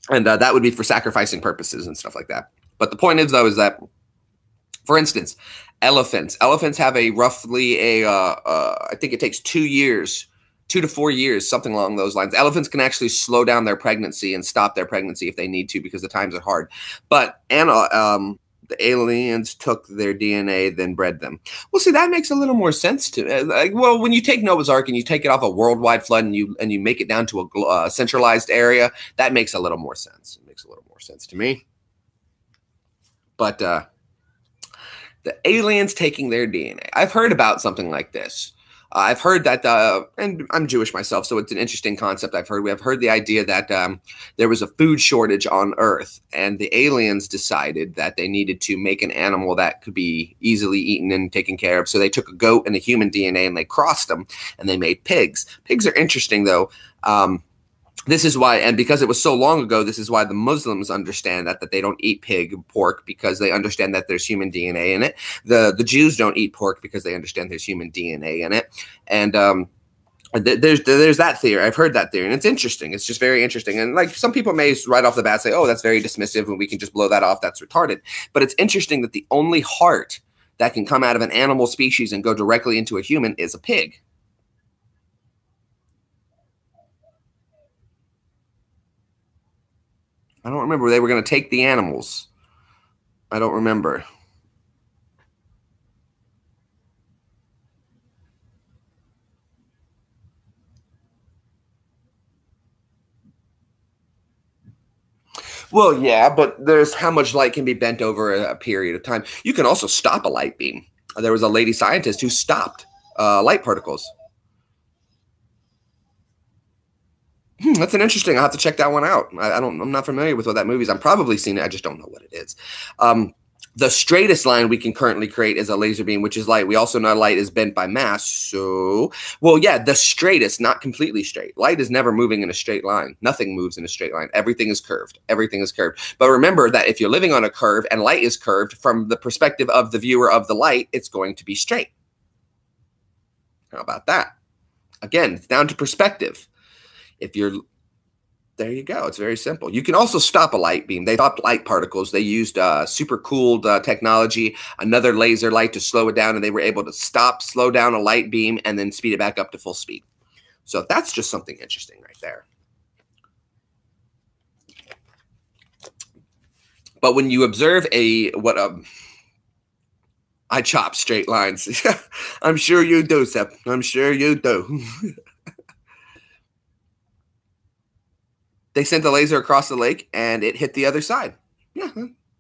And that would be for sacrificing purposes and stuff like that. But the point is, though, is that, for instance, elephants have a roughly I think it takes 2 to 4 years, something along those lines. Elephants can actually slow down their pregnancy and stop their pregnancy if they need to, because the times are hard. But the aliens took their DNA, then bred them. Well, see, that makes a little more sense to well, when you take Noah's Ark and you take it off a worldwide flood and you make it down to a centralized area, that makes a little more sense. It makes a little more sense to me. But the aliens taking their DNA. I've heard about something like this. I've heard that, and I'm Jewish myself, so it's an interesting concept I've heard. We have heard the idea that there was a food shortage on Earth, and the aliens decided that they needed to make an animal that could be easily eaten and taken care of. So they took a goat and a human DNA, and they crossed them, and they made pigs. Pigs are interesting, though. This is why, and because it was so long ago, this is why the Muslims understand that they don't eat pork, because they understand that there's human DNA in it. The Jews don't eat pork because they understand there's human DNA in it. And there's that theory. I've heard that theory, and it's interesting. It's just very interesting. And like, some people may right off the bat say, oh, that's very dismissive and we can just blow that off. That's retarded. But it's interesting that the only heart that can come out of an animal species and go directly into a human is a pig. I don't remember. They were going to take the animals. I don't remember. Well, yeah, but there's how much light can be bent over a period of time. You can also stop a light beam. There was a lady scientist who stopped light particles. That's an interesting. I'll have to check that one out. I'm not familiar with what that movie is. I've probably seen it. I just don't know what it is. The straightest line we can currently create is a laser beam, which is light. We also know light is bent by mass. So, well, yeah, the straightest, not completely straight. Light is never moving in a straight line. Nothing moves in a straight line. Everything is curved. Everything is curved. But remember that if you're living on a curve and light is curved, from the perspective of the viewer of the light, it's going to be straight. How about that? Again, it's down to perspective. There you go. It's very simple. You can also stop a light beam. They stopped light particles. They used super cooled technology, another laser light to slow it down, and they were able to slow down a light beam, and then speed it back up to full speed. So that's just something interesting right there. But when you observe I chop straight lines. I'm sure you do, Sep. I'm sure you do. They sent a laser across the lake and it hit the other side. Yeah,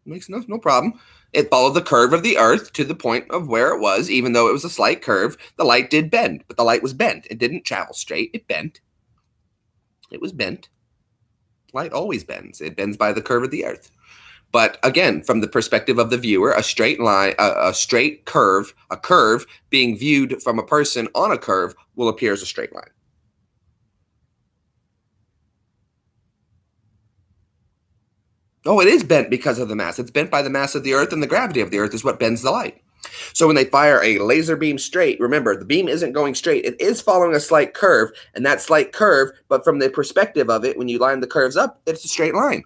makes no problem. It followed the curve of the Earth to the point of where it was, even though it was a slight curve. The light did bend, but the light was bent. It didn't travel straight. It bent. It was bent. Light always bends. It bends by the curve of the Earth. But again, from the perspective of the viewer, a straight line, a straight curve, a curve being viewed from a person on a curve will appear as a straight line. Oh, it is bent because of the mass. It's bent by the mass of the Earth, and the gravity of the Earth is what bends the light. So when they fire a laser beam straight, remember, the beam isn't going straight. It is following a slight curve, and that slight curve, but from the perspective of it, when you line the curves up, it's a straight line.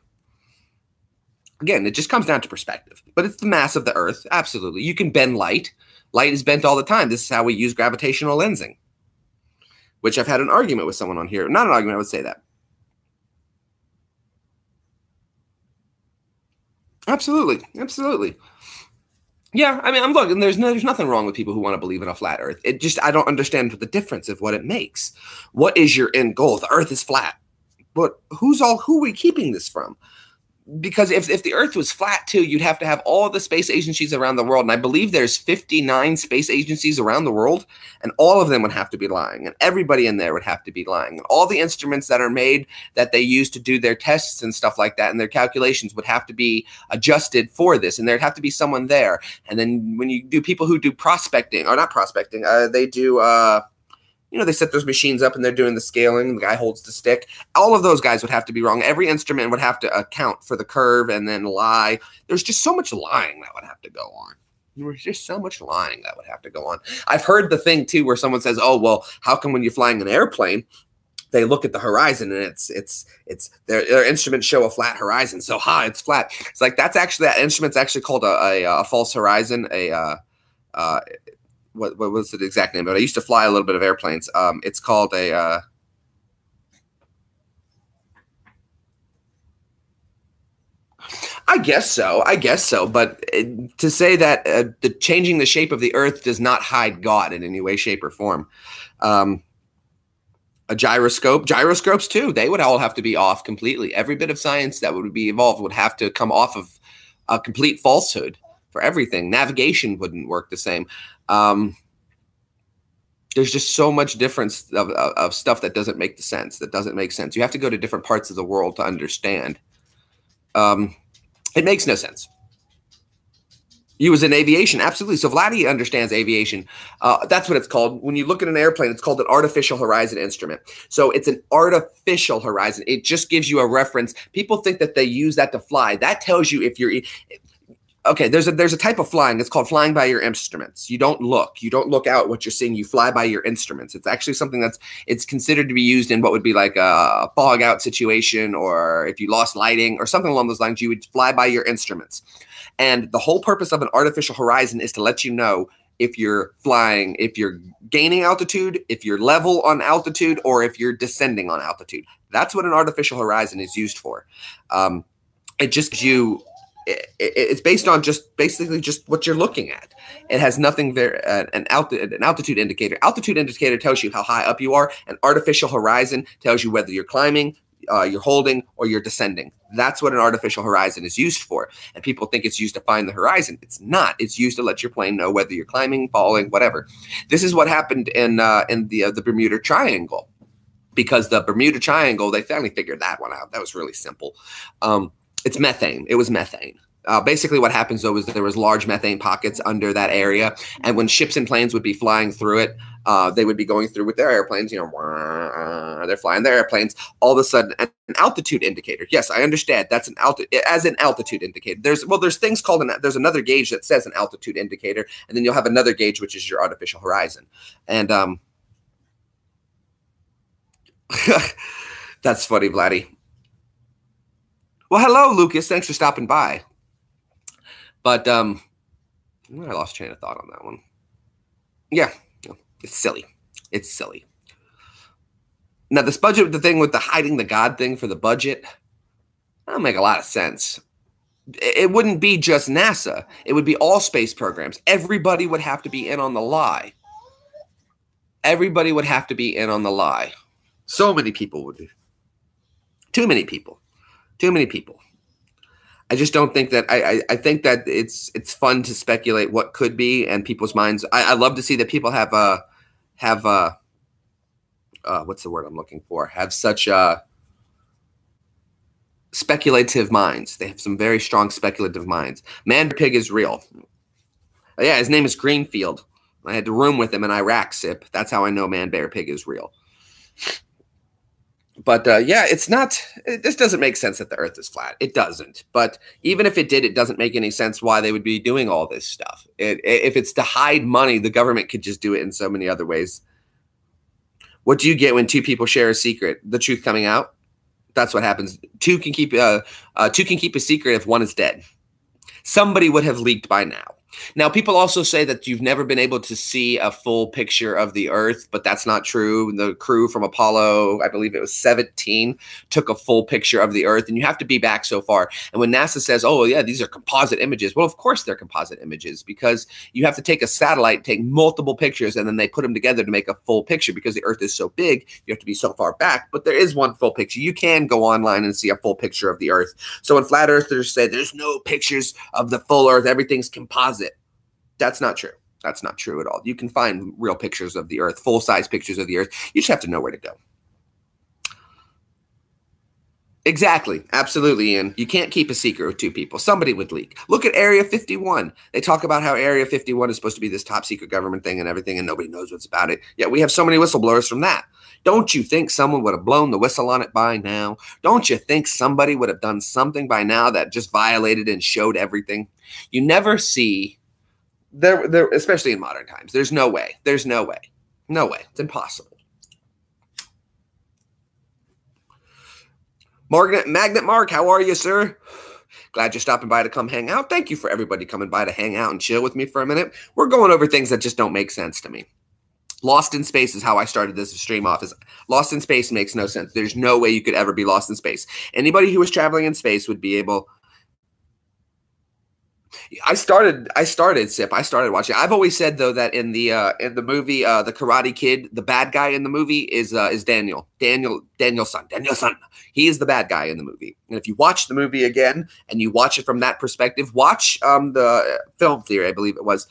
Again, it just comes down to perspective, but it's the mass of the Earth. Absolutely. You can bend light. Light is bent all the time. This is how we use gravitational lensing, which I've had an argument with someone on here. Not an argument, I would say that. Absolutely. Absolutely. Yeah, I mean, I'm looking. There's nothing wrong with people who want to believe in a flat Earth. It just, I don't understand the difference of what it makes. What is your end goal? The Earth is flat, but who are we keeping this from? Because if the Earth was flat too, you'd have to have all the space agencies around the world, and I believe there's 59 space agencies around the world, and all of them would have to be lying, and everybody in there would have to be lying, and all the instruments that are made that they use to do their tests and stuff like that, and their calculations would have to be adjusted for this, and there'd have to be someone there. And then when you do people who do prospecting, or not prospecting, they do they set those machines up and they're doing the scaling. The guy holds the stick. All of those guys would have to be wrong. Every instrument would have to account for the curve and then lie. There's just so much lying that would have to go on. There's just so much lying that would have to go on. I've heard the thing too where someone says, "Oh, well, how come when you're flying an airplane, they look at the horizon and it's their instruments show a flat horizon. So it's flat." It's like that instrument's actually called a false horizon. What was the exact name? But I used to fly a little bit of airplanes. It's called a I guess so. But to say that changing the shape of the Earth does not hide God in any way, shape, or form. A gyroscopes too, they would all have to be off completely. Every bit of science that would be evolved would have to come off of a complete falsehood for everything. Navigation wouldn't work the same. There's just so much difference of stuff that doesn't make sense. You have to go to different parts of the world to understand. It makes no sense. You was in aviation, absolutely. So Vladdy understands aviation. That's what it's called. When you look at an airplane, it's called an artificial horizon instrument. So it's an artificial horizon. It just gives you a reference. People think that they use that to fly. That tells you if you're okay. There's a type of flying. It's called flying by your instruments. You don't look out what you're seeing. You fly by your instruments. It's actually something it's considered to be used in what would be like a fog out situation, or if you lost lighting or something along those lines, you would fly by your instruments. And the whole purpose of an artificial horizon is to let you know if you're flying, if you're gaining altitude, if you're level on altitude, or if you're descending on altitude. That's what an artificial horizon is used for. It just gives you, it's based on basically what you're looking at. It has nothing there. An altitude indicator. Altitude indicator tells you how high up you are. An artificial horizon tells you whether you're climbing, you're holding, or you're descending. That's what an artificial horizon is used for. And people think it's used to find the horizon. It's not. It's used to let your plane know whether you're climbing, falling, whatever. This is what happened in the Bermuda Triangle, because the Bermuda Triangle, they finally figured that one out. That was really simple. It's methane. It was methane. Basically what happens though is that there was large methane pockets under that area, and when ships and planes would be flying through it, they would be going through with their airplanes, they're flying their airplanes. All of a sudden, an altitude indicator. Yes, I understand. That's an altitude indicator. There's things called there's another gauge that says an altitude indicator, and then you'll have another gauge which is your artificial horizon. And that's funny, Vladdy. Well, hello, Lucas. Thanks for stopping by. But I lost train of thought on that one. Yeah, it's silly. It's silly. Now, this budget, the thing with the hiding the God thing for the budget, that'll make a lot of sense. It wouldn't be just NASA. It would be all space programs. Everybody would have to be in on the lie. Everybody would have to be in on the lie. So many people would be. Too many people. Too many people. I just don't think that I think that it's fun to speculate what could be and people's minds. I love to see that people have what's the word I'm looking for? Have such speculative minds. They have some very strong speculative minds. Man Pig is real. Yeah, his name is Greenfield. I had to room with him in Iraq, Sip. That's how I know Man Bear Pig is real. But yeah, it's not. This doesn't make sense that the Earth is flat. It doesn't. But even if it did, it doesn't make any sense why they would be doing all this stuff. If it's to hide money, the government could just do it in so many other ways. What do you get when two people share a secret? The truth coming out. That's what happens. Two can keep a secret if one is dead. Somebody would have leaked by now. Now, people also say that you've never been able to see a full picture of the Earth, but that's not true. The crew from Apollo, I believe it was 17, took a full picture of the Earth, and you have to be back so far. And when NASA says, oh, yeah, these are composite images, well, of course they're composite images because you have to take a satellite, take multiple pictures, and then they put them together to make a full picture because the Earth is so big, you have to be so far back. But there is one full picture. You can go online and see a full picture of the Earth. So when flat earthers say there's no pictures of the full Earth, everything's composite. That's not true. That's not true at all. You can find real pictures of the Earth, full-size pictures of the Earth. You just have to know where to go. Exactly. Absolutely, Ian. You can't keep a secret with two people. Somebody would leak. Look at Area 51. They talk about how Area 51 is supposed to be this top-secret government thing and everything, and nobody knows what's about it. Yet we have so many whistleblowers from that. Don't you think someone would have blown the whistle on it by now? Don't you think somebody would have done something by now that just violated and showed everything? You never see... There, especially in modern times. There's no way. There's no way. No way. It's impossible. Magnet Mark, how are you, sir? Glad you're stopping by to come hang out. Thank you for everybody coming by to hang out and chill with me for a minute. We're going over things that just don't make sense to me. Lost in space is how I started this stream off. Is lost in space makes no sense. There's no way you could ever be lost in space. Anybody who was traveling in space would be able... I started Sip. I started watching. I've always said though that in the movie The Karate Kid, the bad guy in the movie is Daniel-san. He is the bad guy in the movie. And if you watch the movie again and you watch it from that perspective, watch the Film Theory, I believe it was.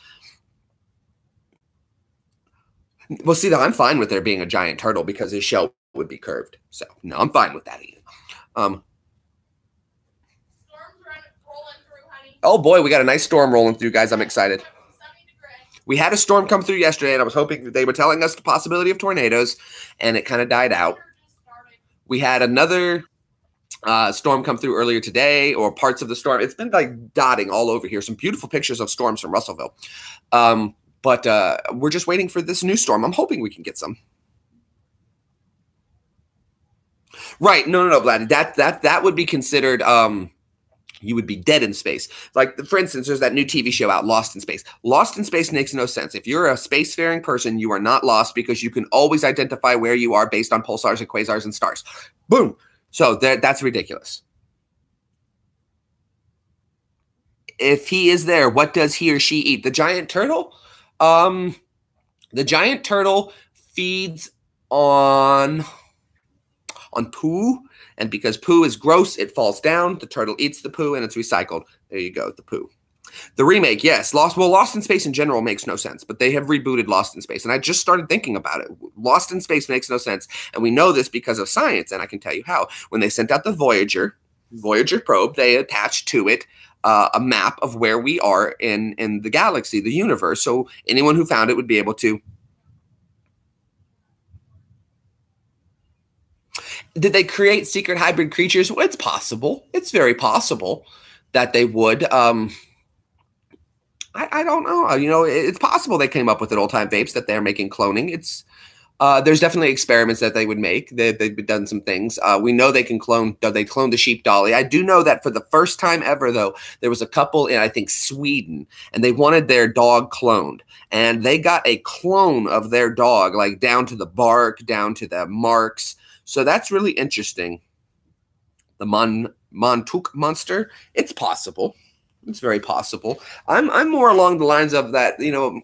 Well, see, I'm fine with there being a giant turtle because his shell would be curved. So no, I'm fine with that, Ian. Oh boy, we got a nice storm rolling through, guys. I'm excited. We had a storm come through yesterday, and I was hoping that they were telling us the possibility of tornadoes, and it kind of died out. We had another storm come through earlier today, or parts of the storm. It's been like dotting all over here. Some beautiful pictures of storms from Russellville. But we're just waiting for this new storm. I'm hoping we can get some. Right. No, Vladdy. That would be considered... you would be dead in space. Like, for instance, there's that new TV show out, Lost in Space. Lost in Space makes no sense. If you're a spacefaring person, you are not lost because you can always identify where you are based on pulsars and quasars and stars. Boom. So that's ridiculous. If he is there, what does he or she eat? The giant turtle? The giant turtle feeds on poo. And because poo is gross, it falls down. The turtle eats the poo, and it's recycled. There you go, the poo. The remake, yes. Lost in Space in general makes no sense, but they have rebooted Lost in Space. And I just started thinking about it. Lost in Space makes no sense. And we know this because of science, and I can tell you how. When they sent out the Voyager probe, they attached to it a map of where we are in the galaxy, the universe. So anyone who found it would be able to... Did they create secret hybrid creatures? Well, it's possible. It's very possible that they would. I don't know. You know, it's possible they came up with it old-time vapes that they're making cloning. It's there's definitely experiments that they would make. They've done some things. We know they can clone. They cloned the sheep dolly. I do know that for the first time ever, though, there was a couple in, I think, Sweden, and they wanted their dog cloned. And they got a clone of their dog, like down to the bark, down to the marks. So that's really interesting. The Montauk monster. It's possible. It's very possible. I'm more along the lines of that, you know,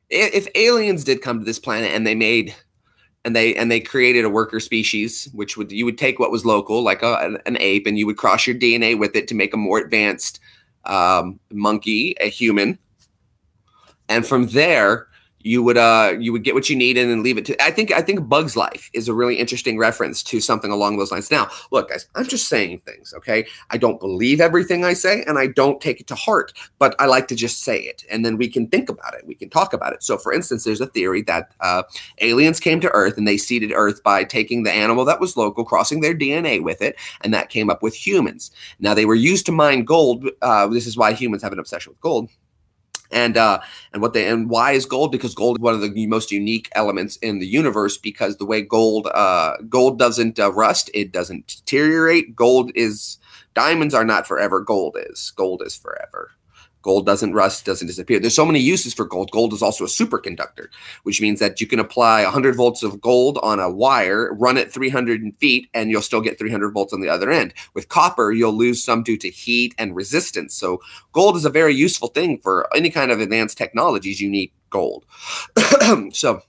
if aliens did come to this planet and they made and they created a worker species, which you would take what was local, like an ape, and you would cross your DNA with it to make a more advanced monkey, a human, and from there you would get what you need and then leave it to. I think Bug's Life is a really interesting reference to something along those lines. Now, look, guys, I'm just saying things, okay? I don't believe everything I say, and I don't take it to heart, but I like to just say it, and then we can think about it. We can talk about it. So, for instance, there's a theory that aliens came to Earth, and they seeded Earth by taking the animal that was local, crossing their DNA with it, and that came up with humans. Now, they were used to mine gold. This is why humans have an obsession with gold. And why is gold? Because gold is one of the most unique elements in the universe, because the way gold doesn't rust, it doesn't deteriorate. Diamonds are not forever. Gold is forever. Gold doesn't rust, doesn't disappear. There's so many uses for gold. Gold is also a superconductor, which means that you can apply 100 volts of gold on a wire, run it 300 feet, and you'll still get 300 volts on the other end. With copper, you'll lose some due to heat and resistance. So gold is a very useful thing for any kind of advanced technologies. You need gold. So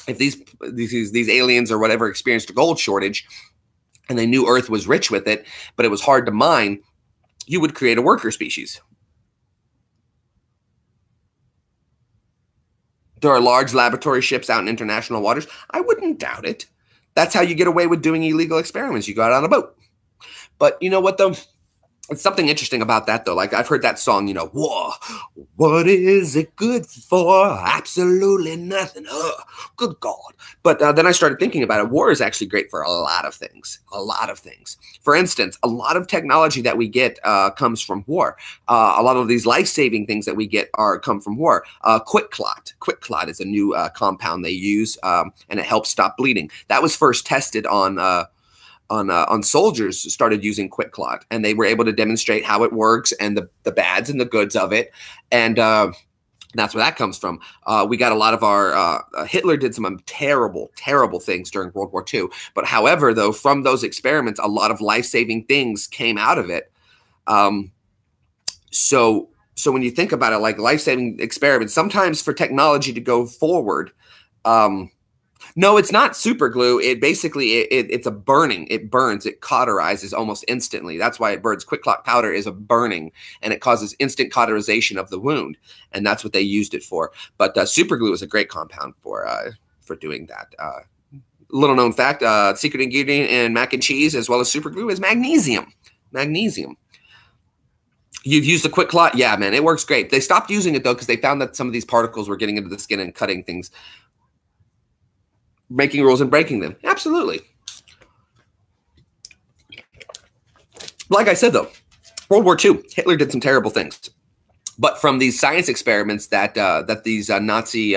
if these aliens or whatever experienced a gold shortage, and they knew Earth was rich with it, but it was hard to mine, you would create a worker species. There are large laboratory ships out in international waters. I wouldn't doubt it. That's how you get away with doing illegal experiments. You go out on a boat. But you know what, though? It's something interesting about that, though. Like, I've heard that song, you know, war. What is it good for? Absolutely nothing. Good God. But then I started thinking about it. War is actually great for a lot of things. A lot of things. For instance, a lot of technology that we get comes from war. A lot of these life-saving things that we get come from war. QuikClot. QuikClot is a new compound they use, and it helps stop bleeding. That was first tested on soldiers. Started using QuikClot, and they were able to demonstrate how it works and the bads and the goods of it. And that's where that comes from. We got a lot of our Hitler did some terrible, terrible things during World War II. But however, though, from those experiments, a lot of life-saving things came out of it. So when you think about it, like life-saving experiments, sometimes for technology to go forward, no, it's not super glue. It basically, it's a burning. It burns. It cauterizes almost instantly. That's why it burns. QuikClot powder is a burning, and it causes instant cauterization of the wound, and that's what they used it for. But super glue is a great compound for doing that. Little known fact: secret ingredient in mac and cheese as well as super glue is magnesium. Magnesium. You've used the QuikClot? Yeah, man, it works great. They stopped using it though because they found that some of these particles were getting into the skin and cutting things. Making rules and breaking them. Absolutely. Like I said, though, World War II, Hitler did some terrible things. But from these science experiments that these Nazi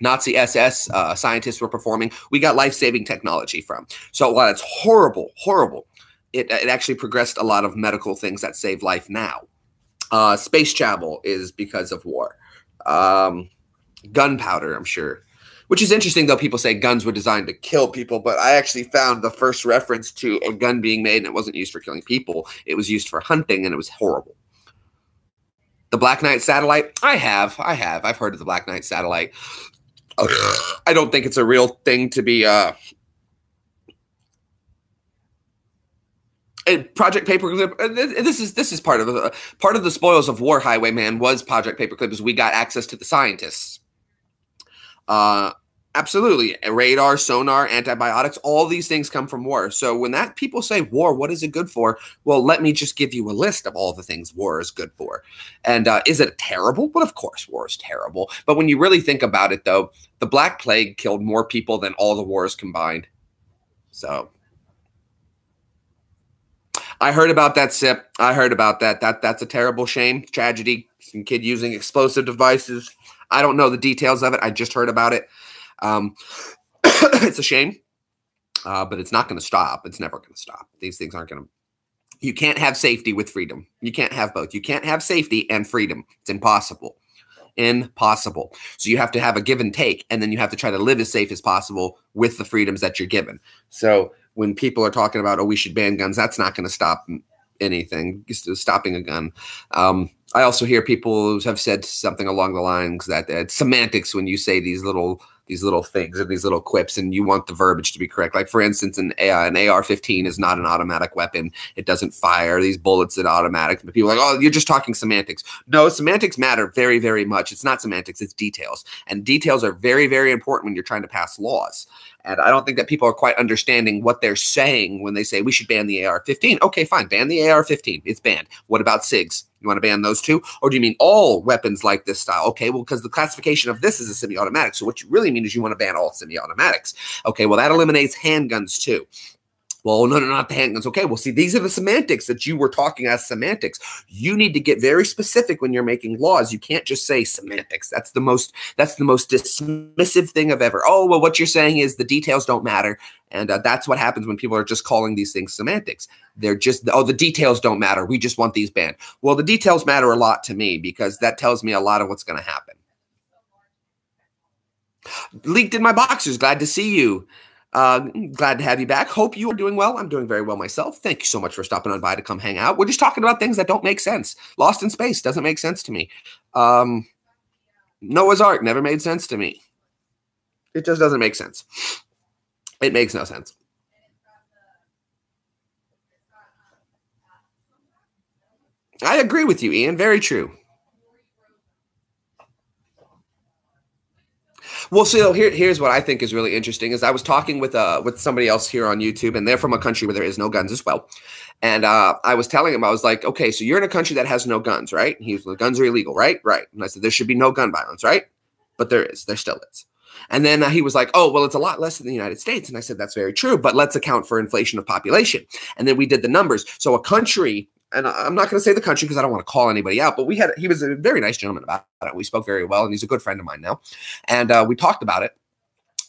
SS scientists were performing, we got life-saving technology from. So while it's horrible, horrible, it actually progressed a lot of medical things that save life now. Space travel is because of war. Gunpowder, I'm sure. Which is interesting, though. People say guns were designed to kill people, but I actually found the first reference to a gun being made, and it wasn't used for killing people. It was used for hunting, and it was horrible. The Black Knight satellite? I've heard of the Black Knight satellite. I don't think it's a real thing to be Project Paperclip. This is part of the spoils of war, Highwayman, was Project Paperclip, is we got access to the scientists. Absolutely. Radar, sonar, antibiotics, all these things come from war. So when people say war, what is it good for? Well, let me just give you a list of all the things war is good for. And is it terrible? Well, of course, war is terrible. But when you really think about it, though, the Black Plague killed more people than all the wars combined. So I heard about that, Sip. I heard about that. That's a terrible shame, tragedy. Some kid using explosive devices. I don't know the details of it. I just heard about it. It's a shame, but it's not going to stop. It's never going to stop. These things aren't going to. You can't have safety with freedom. You can't have both. You can't have safety and freedom. It's impossible. Impossible. So you have to have a give and take, and then you have to try to live as safe as possible with the freedoms that you're given. So when people are talking about, oh, we should ban guns, that's not going to stop anything. Stopping a gun. I also hear people have said something along the lines that it's semantics when you say these little these little things and these little quips, and you want the verbiage to be correct. Like, for instance, an AR-15 is not an automatic weapon. It doesn't fire these bullets at automatic. But people are like, oh, you're just talking semantics. No, semantics matter very, very much. It's not semantics, it's details. And details are very, very important when you're trying to pass laws. And I don't think that people are quite understanding what they're saying when they say we should ban the AR-15. Okay, fine, ban the AR-15. It's banned. What about SIGs? You want to ban those too? Or do you mean all weapons like this style? Okay, well, because the classification of this is a semi-automatic. So what you really mean is you want to ban all semi-automatics. Okay, well, that eliminates handguns too. Well, no, not the handguns. Okay, well, see, these are the semantics that you were talking as semantics. You need to get very specific when you're making laws. You can't just say semantics. That's the most dismissive thing of ever. Oh, well, what you're saying is the details don't matter. And that's what happens when people are just calling these things semantics. They're just, oh, the details don't matter. We just want these banned. Well, the details matter a lot to me because that tells me a lot of what's going to happen. Leaked in my boxers. Glad to see you. Glad to have you back. Hope you are doing well. I'm doing very well myself. Thank you so much for stopping on by to come hang out. We're just talking about things that don't make sense. Lost in Space doesn't make sense to me. Noah's Ark never made sense to me. It just doesn't make sense. It makes no sense. I agree with you, Ian. Very true. Well, so here's what I think is really interesting is I was talking with somebody else here on YouTube, and they're from a country where there is no guns as well. And I was telling him, I was like, okay, so you're in a country that has no guns, right? He was like, guns are illegal, right? Right. And I said, there should be no gun violence, right? But there is. There still is. And then he was like, oh, well, it's a lot less than the United States. And I said, that's very true, but let's account for inflation of population. And then we did the numbers. So a country, and I'm not going to say the country because I don't want to call anybody out, but he was a very nice gentleman about it. We spoke very well, and he's a good friend of mine now. And we talked about it.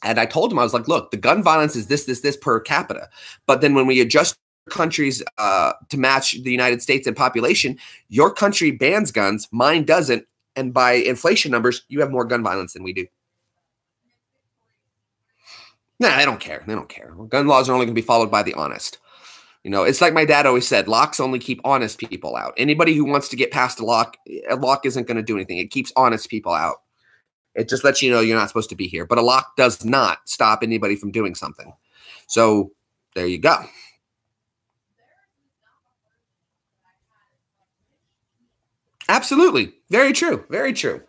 And I told him, I was like, look, the gun violence is this per capita. But then when we adjust countries to match the United States in population, your country bans guns, mine doesn't. And by inflation numbers, you have more gun violence than we do. Nah, they don't care. They don't care. Gun laws are only going to be followed by the honest. You know, it's like my dad always said, locks only keep honest people out. Anybody who wants to get past a lock isn't going to do anything. It keeps honest people out. It just lets you know you're not supposed to be here. But a lock does not stop anybody from doing something. So there you go. Absolutely. Very true. Very true.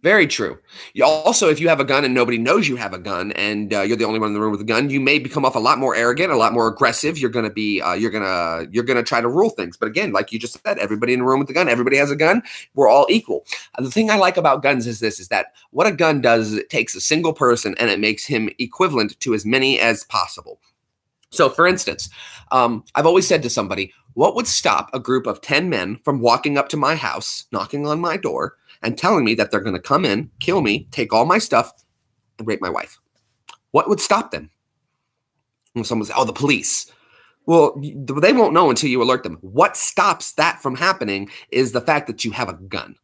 Very true. You also, if you have a gun and nobody knows you have a gun, and you're the only one in the room with a gun, you may become off a lot more arrogant, a lot more aggressive. You're gonna be, you're gonna try to rule things. But again, like you just said, everybody in the room with a gun, everybody has a gun. We're all equal. The thing I like about guns is that what a gun does is it takes a single person and it makes him equivalent to as many as possible. So, for instance, I've always said to somebody, what would stop a group of 10 men from walking up to my house, knocking on my door, and telling me that they're going to come in, kill me, take all my stuff, and rape my wife? What would stop them? When someone says, oh, the police. Well, they won't know until you alert them. What stops that from happening is the fact that you have a gun.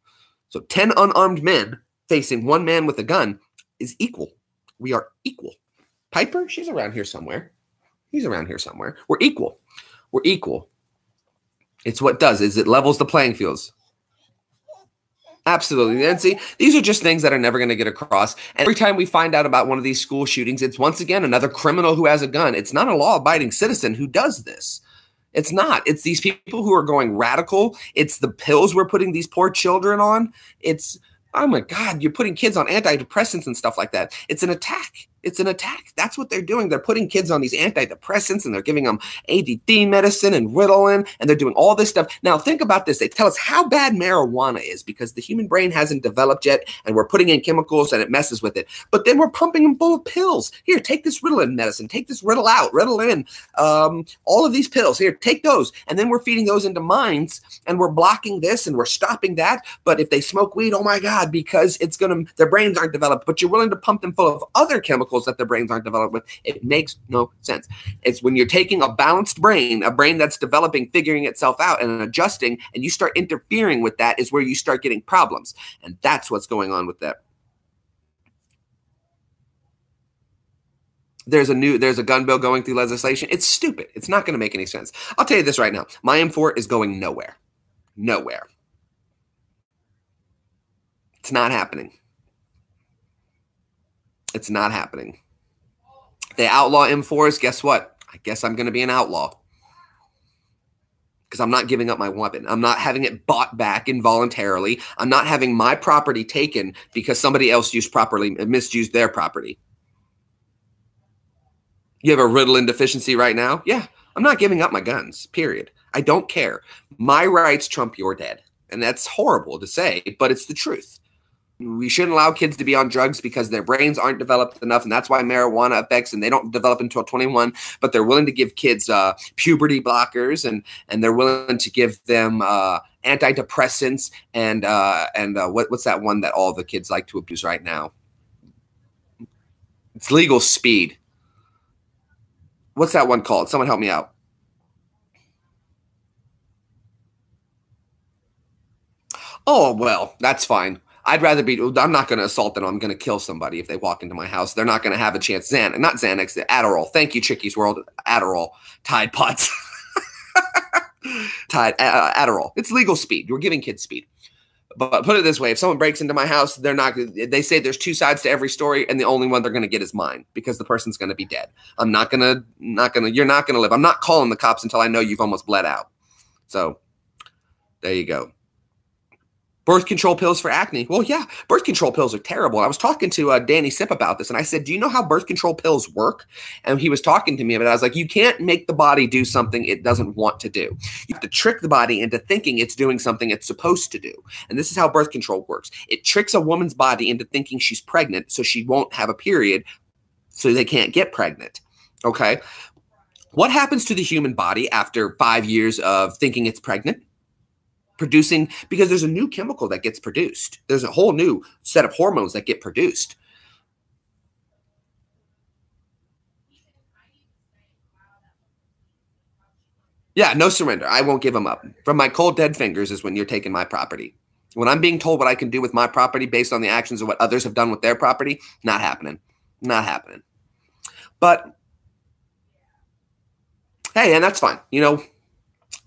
So 10 unarmed men facing one man with a gun is equal. We are equal. Piper, she's around here somewhere. He's around here somewhere. We're equal. We're equal. It's what it does is it levels the playing fields. Absolutely. And see, these are just things that are never going to get across. And every time we find out about one of these school shootings, it's once again another criminal who has a gun. It's not a law-abiding citizen who does this. It's not. It's these people who are going radical. It's the pills we're putting these poor children on. It's, oh my God, you're putting kids on antidepressants and stuff like that. It's an attack. It's an attack. That's what they're doing. They're putting kids on these antidepressants and they're giving them ADD medicine and Ritalin, and they're doing all this stuff. Now, think about this. They tell us how bad marijuana is because the human brain hasn't developed yet, and we're putting in chemicals and it messes with it. But then we're pumping them full of pills. Here, take this Ritalin medicine. Take this Ritalin, all of these pills. Here, take those. And then we're feeding those into minds, and we're blocking this, and we're stopping that. But if they smoke weed, oh my God, because it's going to, their brains aren't developed, but you're willing to pump them full of other chemicals that their brains aren't developed with. It makes no sense. It's when you're taking a balanced brain, a brain that's developing, figuring itself out and adjusting, and you start interfering with that is where you start getting problems. And that's what's going on with that. There's a gun bill going through legislation. It's stupid. It's not going to make any sense. I'll tell you this right now. My M4 is going nowhere. Nowhere. It's not happening. It's not happening. They outlaw M4s, guess what? I guess I'm going to be an outlaw. Because I'm not giving up my weapon. I'm not having it bought back involuntarily. I'm not having my property taken because somebody else misused their property. You have a Ritalin deficiency right now? Yeah, I'm not giving up my guns, period. I don't care. My rights trump your dead. And that's horrible to say, but it's the truth. We shouldn't allow kids to be on drugs because their brains aren't developed enough, and that's why marijuana affects, and they don't develop until 21, but they're willing to give kids puberty blockers, and they're willing to give them antidepressants and what's that one that all the kids like to abuse right now? It's legal speed. What's that one called? Someone help me out. Oh, well, that's fine. I'd rather be, I'm not going to assault them. I'm going to kill somebody if they walk into my house. They're not going to have a chance. Not Xanax, the Adderall. Thank you, Chickies World. Adderall. Tide Pods. Adderall. It's legal speed. We're giving kids speed. But put it this way, if someone breaks into my house, they say there's two sides to every story, and the only one they're going to get is mine because the person's going to be dead. You're not going to live. I'm not calling the cops until I know you've almost bled out. So there you go. Birth control pills for acne. Well, yeah, birth control pills are terrible. I was talking to Danny Sip about this, and I said, do you know how birth control pills work? And he was talking to me about it. I was like, you can't make the body do something it doesn't want to do. You have to trick the body into thinking it's doing something it's supposed to do. And this is how birth control works. It tricks a woman's body into thinking she's pregnant so she won't have a period, so they can't get pregnant. Okay? What happens to the human body after 5 years of thinking it's pregnant? Producing, because there's a new chemical that gets produced. There's a whole new set of hormones that get produced. Yeah, no surrender. I won't give them up. From my cold, dead fingers is when you're taking my property. When I'm being told what I can do with my property based on the actions of what others have done with their property, not happening. Not happening. But, hey, and that's fine. You know,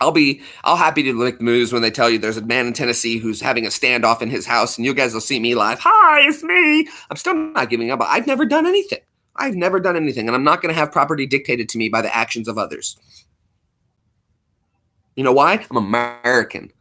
I'll happy to make the news when they tell you there's a man in Tennessee who's having a standoff in his house, and you guys will see me live. Hi, it's me. I'm still not giving up. I've never done anything. I've never done anything, and I'm not going to have property dictated to me by the actions of others. You know why? I'm American.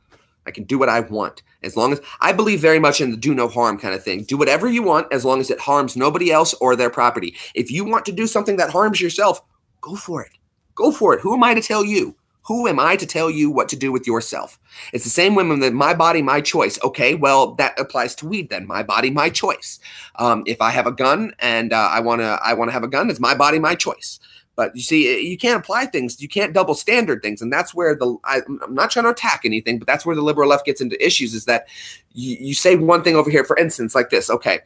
I can do what I want. As long as I believe very much in the do no harm kind of thing. Do whatever you want as long as it harms nobody else or their property. If you want to do something that harms yourself, go for it. Go for it. Who am I to tell you? Who am I to tell you what to do with yourself? It's the same women that my body, my choice. Okay, well, that applies to weed then. My body, my choice. If I have a gun and I want to have a gun, it's my body, my choice. But you see, you can't apply things. You can't double standard things. And that's where I'm not trying to attack anything, but that's where the liberal left gets into issues is that you say one thing over here, for instance, like this. Okay,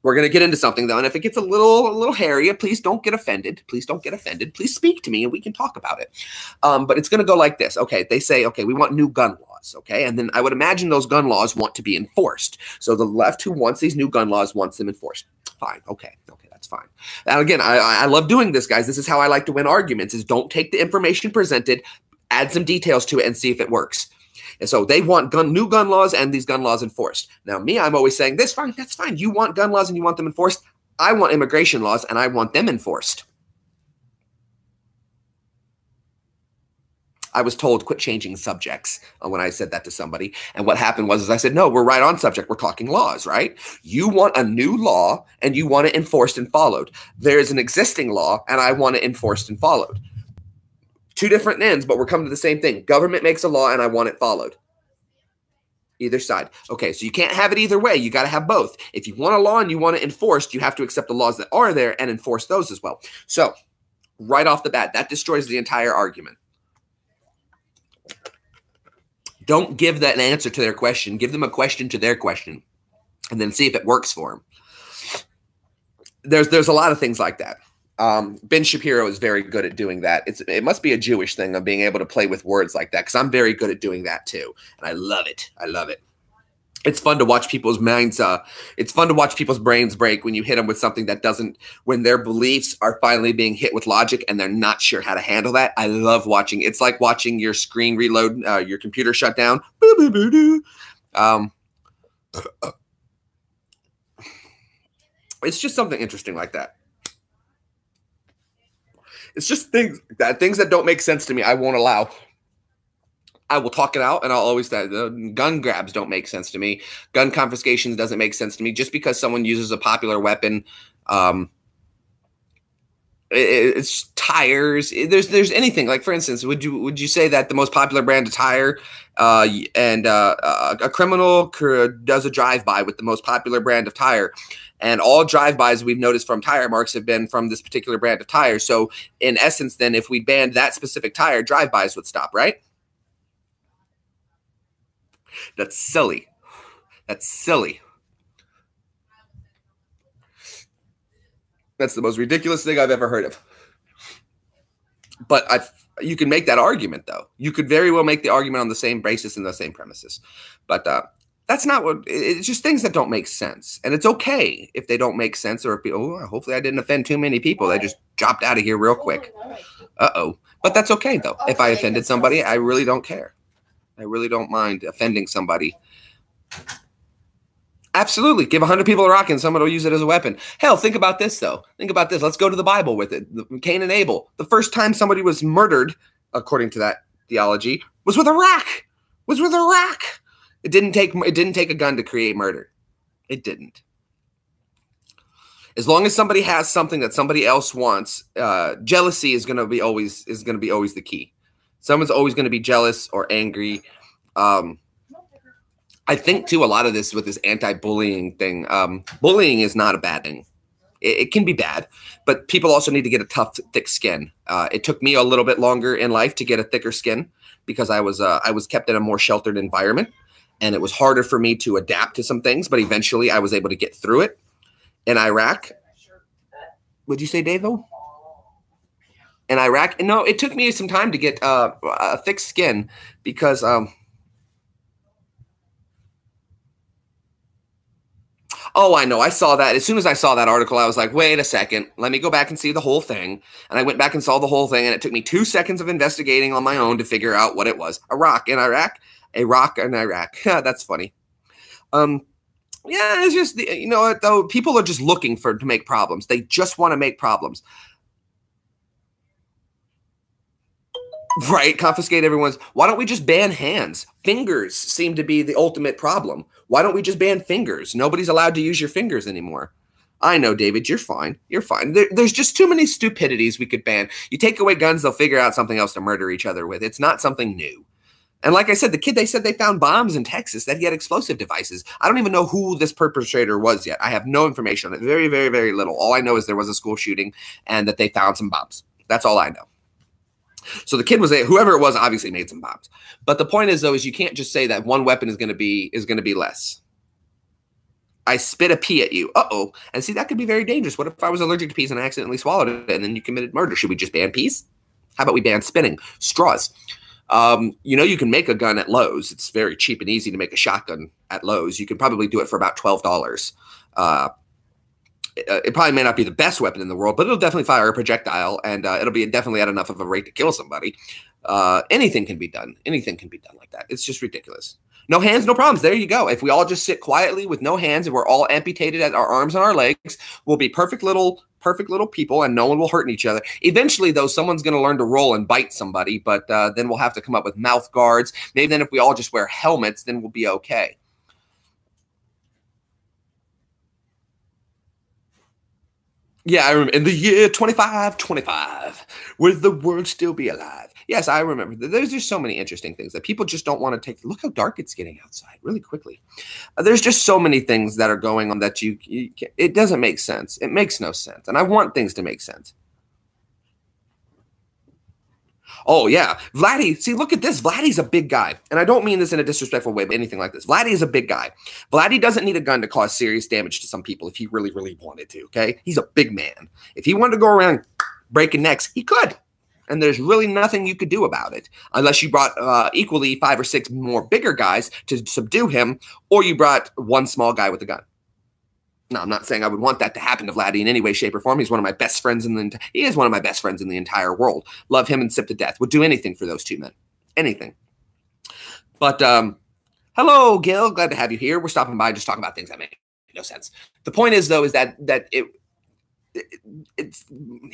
we're going to get into something, though. And if it gets a little hairy, please don't get offended. Please don't get offended. Please speak to me and we can talk about it. But it's going to go like this. Okay, they say, okay, we want new gun laws. Okay, and then I would imagine those gun laws want to be enforced. So the left who wants these new gun laws wants them enforced. Fine. Okay, that's fine. And again, I love doing this, guys. This is how I like to win arguments is don't take the information presented, add some details to it and see if it works. And so they want new gun laws and these gun laws enforced. Now, me, I'm always saying, that's fine. You want gun laws and you want them enforced. I want immigration laws and I want them enforced. I was told quit changing subjects when I said that to somebody. And what happened was I said, no, we're right on subject. We're talking laws, right? You want a new law and you want it enforced and followed. There's an existing law and I want it enforced and followed. Two different ends, but we're coming to the same thing. Government makes a law and I want it followed. Either side. Okay, so you can't have it either way. You got to have both. If you want a law and you want it enforced, you have to accept the laws that are there and enforce those as well. So right off the bat, that destroys the entire argument. Don't give that an answer to their question. Give them a question to their question and then see if it works for them. There's a lot of things like that. Ben Shapiro is very good at doing that. It must be a Jewish thing of being able to play with words like that because I'm very good at doing that too. And I love it. I love it. It's fun to watch people's minds. It's fun to watch people's brains break when you hit them with something that doesn't, when their beliefs are finally being hit with logic and they're not sure how to handle that. I love watching. It's like watching your screen reload, your computer shut down. It's just something interesting like that. It's just things that don't make sense to me, I won't allow. I will talk it out, and I'll always say gun grabs don't make sense to me. Gun confiscations doesn't make sense to me. Just because someone uses a popular weapon, it's tires. There's anything, like, for instance, would you say that the most popular brand of tire, and a criminal does a drive-by with the most popular brand of tire, and all drive-bys we've noticed from tire marks have been from this particular brand of tire. So in essence, then, if we banned that specific tire, drive-bys would stop, right? That's silly. That's silly. That's the most ridiculous thing I've ever heard of. But you can make that argument, though. You could very well make the argument on the same basis and the same premises. But that's not what – it's just things that don't make sense. And it's okay if they don't make sense, or if people, hopefully I didn't offend too many people. They just dropped out of here real quick. Uh-oh. But that's okay, though. If I offended somebody, I really don't care. I really don't mind offending somebody. Absolutely. Give 100 people a rock and someone will use it as a weapon. Hell, think about this, though. Think about this. Let's go to the Bible with it. Cain and Abel. The first time somebody was murdered, according to that theology, was with a rock. It didn't take a gun to create murder. It didn't. As long as somebody has something that somebody else wants, jealousy is going to be always the key. Someone's always going to be jealous or angry. I think, too, a lot of this with this anti-bullying thing, bullying is not a bad thing. It can be bad, but people also need to get a tough, thick skin. It took me a little bit longer in life to get a thicker skin because I was kept in a more sheltered environment, and it was harder for me to adapt to some things, but eventually I was able to get through it. In Iraq, what'd you say, Davo? In Iraq, no, it took me some time to get a thick skin because oh, I know. I saw that. As soon as I saw that article, I was like, wait a second. Let me go back and see the whole thing. And I went back and saw the whole thing, and it took me 2 seconds of investigating on my own to figure out what it was. A rock in Iraq. A rock in Iraq. That's funny. Yeah, it's just, you know what, though? People are just looking to make problems. They just want to make problems. Right? Confiscate everyone's. Why don't we just ban hands? Fingers seem to be the ultimate problem. Why don't we just ban fingers? Nobody's allowed to use your fingers anymore. I know, David, you're fine. You're fine. There's just too many stupidities we could ban. You take away guns, they'll figure out something else to murder each other with. It's not something new. And like I said, the kid, they said they found bombs in Texas, that he had explosive devices. I don't even know who this perpetrator was yet. I have no information on it. Very, very, very little. All I know is there was a school shooting and that they found some bombs. That's all I know. So the kid was whoever it was obviously made some bombs. But the point is, though, is you can't just say that one weapon is going to be less. I spit a pea at you. Uh-oh. And see, that could be very dangerous. What if I was allergic to peas and I accidentally swallowed it and then you committed murder? Should we just ban peas? How about we ban spitting? Straws. You know, you can make a gun at Lowe's. It's very cheap and easy to make a shotgun at Lowe's. You can probably do it for about $12. It probably may not be the best weapon in the world, but it'll definitely fire a projectile, and it'll be definitely at enough of a rate to kill somebody. Anything can be done. Anything can be done like that. It's just ridiculous. No hands, no problems. There you go. If we all just sit quietly with no hands and we're all amputated at our arms and our legs, we'll be perfect little people, and no one will hurt each other. Eventually, though, someone's going to learn to roll and bite somebody, but then we'll have to come up with mouth guards. Maybe then if we all just wear helmets, then we'll be okay. Yeah, I remember in the year 2525, will the world still be alive? Yes, I remember. There's just so many interesting things that people just don't want to take. Look how dark it's getting outside really quickly. There's just so many things that are going on that it doesn't make sense. It makes no sense. And I want things to make sense. Oh, yeah. Vladdy, see, look at this. Vladdy's a big guy. And I don't mean this in a disrespectful way, but anything like this. Vladdy is a big guy. Vladdy doesn't need a gun to cause serious damage to some people if he really, really wanted to, okay? He's a big man. If he wanted to go around breaking necks, he could. And there's really nothing you could do about it unless you brought equally 5 or 6 more bigger guys to subdue him, or you brought one small guy with a gun. No, I'm not saying I would want that to happen to Vladdy in any way, shape, or form. He's one of my best friends he is one of my best friends in the entire world. Love him and Sip to death. Would do anything for those two men. Anything. But hello, Gil. Glad to have you here. We're stopping by just talking about things that make no sense. The point is, though, is that it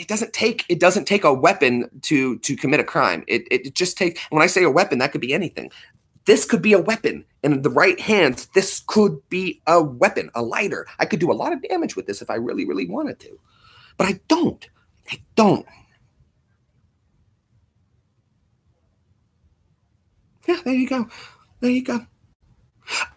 doesn't take a weapon to commit a crime. It just takes, when I say a weapon, that could be anything. This could be a weapon. In the right hands, this could be a weapon, a lighter. I could do a lot of damage with this if I really, really wanted to. But I don't. Yeah, there you go. There you go.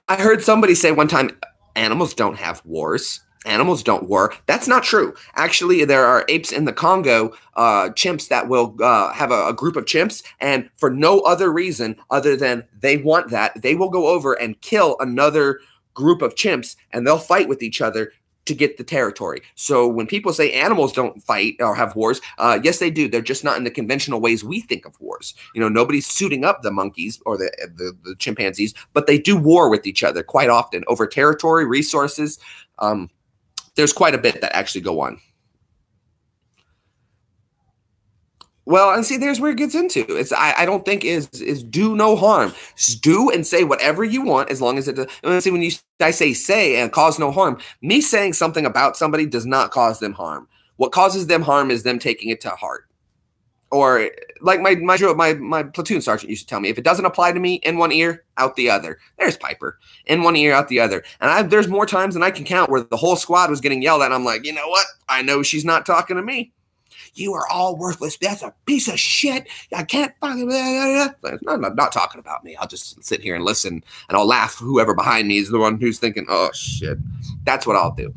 I heard somebody say one time, animals don't have wars. Animals don't war. That's not true. Actually, there are apes in the Congo, chimps that will have a group of chimps, and for no other reason other than they want that, they will go over and kill another group of chimps, and they'll fight with each other to get the territory. So when people say animals don't fight or have wars, yes, they do. They're just not in the conventional ways we think of wars. You know, nobody's suiting up the monkeys or the chimpanzees, but they do war with each other quite often over territory, resources. There's quite a bit that actually go on. Well, and see, there's where it gets into. I don't think is do no harm. Just do and say whatever you want as long as it does. See, when I say and cause no harm, me saying something about somebody does not cause them harm. What causes them harm is them taking it to heart. Or like my platoon sergeant used to tell me, if it doesn't apply to me, in one ear, out the other. There's Piper. In one ear, out the other. And there's more times than I can count where the whole squad was getting yelled at. And I'm like, you know what? I know she's not talking to me. You are all worthless. That's a piece of shit. I can't fucking. I'm not talking about me. I'll just sit here and listen, and I'll laugh. Whoever behind me is the one who's thinking, oh, shit. That's what I'll do.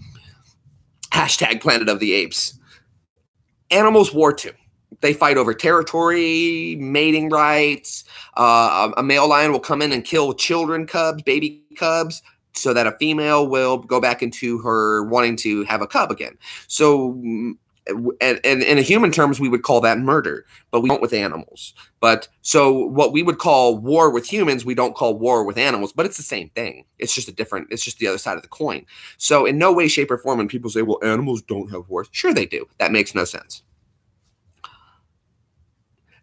Hashtag Planet of the Apes. Animals war too. They fight over territory, mating rights. A male lion will come in and kill children, cubs, baby cubs, so that a female will go back into her wanting to have a cub again. So, and in human terms, we would call that murder, but we don't with animals. But so what we would call war with humans, we don't call war with animals, but it's the same thing. It's just it's just the other side of the coin. So in no way, shape, or form, when people say, well, animals don't have wars, sure they do. That makes no sense.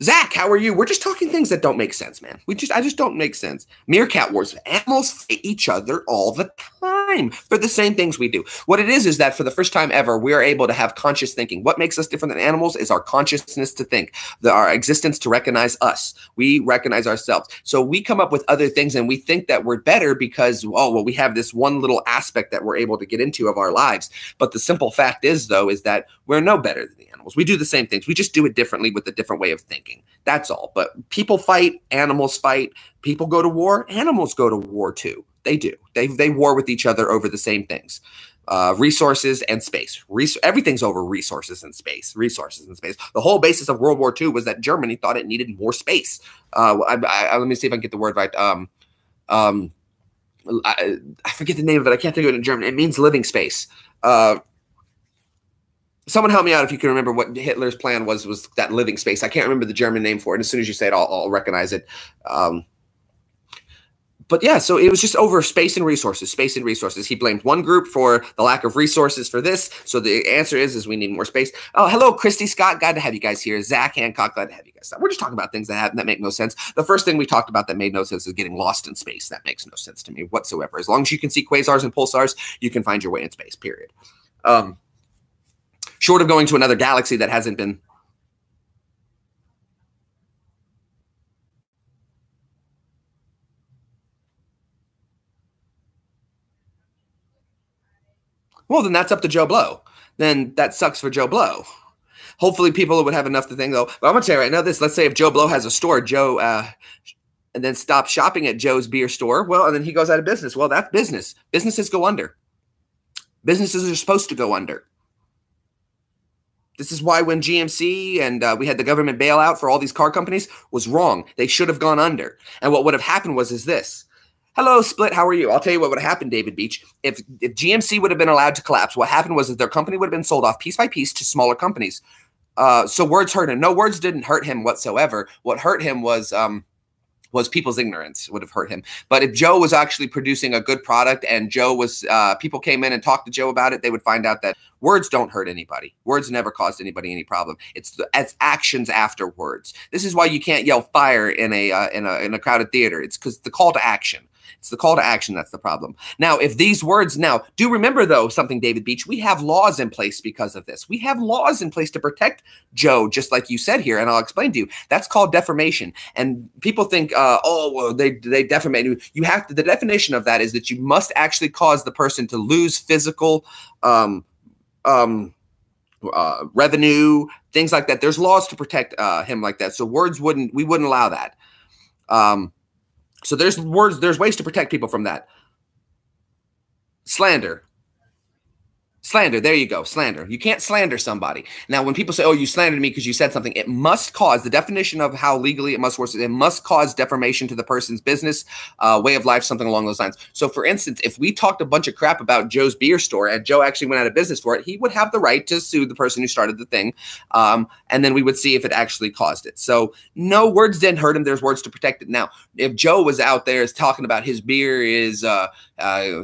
Zach, how are you? We're just talking things that don't make sense, man. I just don't make sense. Meerkat wars. Animals fight each other all the time for the same things we do. What it is that for the first time ever, we are able to have conscious thinking. What makes us different than animals is our consciousness to think, our existence to recognize us. We recognize ourselves. So we come up with other things and we think that we're better because, oh, well, we have this one little aspect that we're able to get into of our lives. But the simple fact is, though, is that we're no better than the animals. We do the same things. We just do it differently with a different way of thinking. That's all. But people fight, animals fight, people go to war, animals go to war too. They do. They war with each other over the same things. Resources and space. Everything's over resources and space. Resources and space. The whole basis of World War II was that Germany thought it needed more space. Let me see if I can get the word right. I forget the name of it. I can't think of it in German. It means living space. Someone help me out if you can remember what Hitler's plan was that living space. I can't remember the German name for it. And as soon as you say it, I'll recognize it. But yeah, so it was just over space and resources, space and resources. He blamed one group for the lack of resources for this. So the answer is we need more space. Oh, hello, Christy Scott. Glad to have you guys here. Zach Hancock, glad to have you guys. We're just talking about things that make no sense. The first thing we talked about that made no sense is getting lost in space. That makes no sense to me whatsoever. As long as you can see quasars and pulsars, you can find your way in space, period. Short of going to another galaxy that hasn't been. Well, then that's up to Joe Blow. Then that sucks for Joe Blow. Hopefully people would have enough to think, though. But I'm going to tell you right now this. Let's say if Joe Blow has a store, and then stops shopping at Joe's beer store, well, and then he goes out of business. Well, that's business. Businesses go under. Businesses are supposed to go under. This is why when GMC and we had the government bailout for all these car companies was wrong. They should have gone under. And what would have happened is this. Hello, Split. How are you? I'll tell you what would have happened, David Beach. If GMC would have been allowed to collapse, what happened was that their company would have been sold off piece by piece to smaller companies. So words hurt him. No, words didn't hurt him whatsoever. What hurt him was people's ignorance would have hurt him. But if Joe was actually producing a good product and Joe was, people came in and talked to Joe about it, they would find out that words don't hurt anybody. Words never caused anybody any problem. It's actions after words. This is why you can't yell fire in a crowded theater. It's because the call to action. It's the call to action that's the problem. Now, if these words, now, do remember, though, something, David Beach, we have laws in place because of this. We have laws in place to protect Joe, just like you said here, and I'll explain to you. That's called defamation. And people think, oh, well, they defamate you. You have to, the definition of that is that you must actually cause the person to lose physical revenue, things like that. There's laws to protect him like that. So we wouldn't allow that. So there's ways to protect people from that. Slander. Slander. There you go. Slander. You can't slander somebody. Now, when people say, oh, you slandered me because you said something, it must cause, the definition of how legally it must work, it must cause defamation to the person's business, way of life, something along those lines. So, for instance, if we talked a bunch of crap about Joe's beer store and Joe actually went out of business for it, he would have the right to sue the person who started the thing. And then we would see if it actually caused it. So, no, words didn't hurt him. There's words to protect it. Now, if Joe was out there talking about his beer is,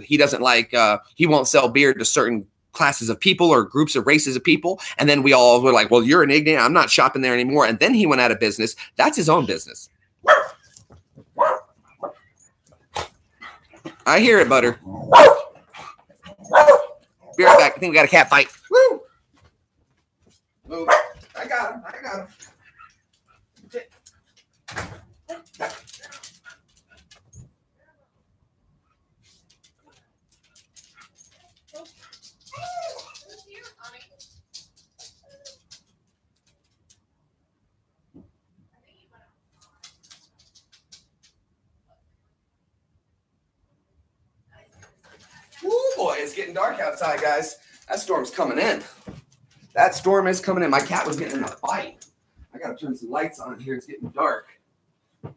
he doesn't like, he won't sell beer to certain classes of people or groups of races of people, and then we all were like, well, you're an ignorant, I'm not shopping there anymore, and then he went out of business. That's his own business. I hear it, Butter. Be right back. I think we got a cat fight. Woo! Move. I got him. Boy, it's getting dark outside, guys. That storm's coming in. That storm is coming in. My cat was getting in a fight. I gotta turn some lights on here. It's getting dark.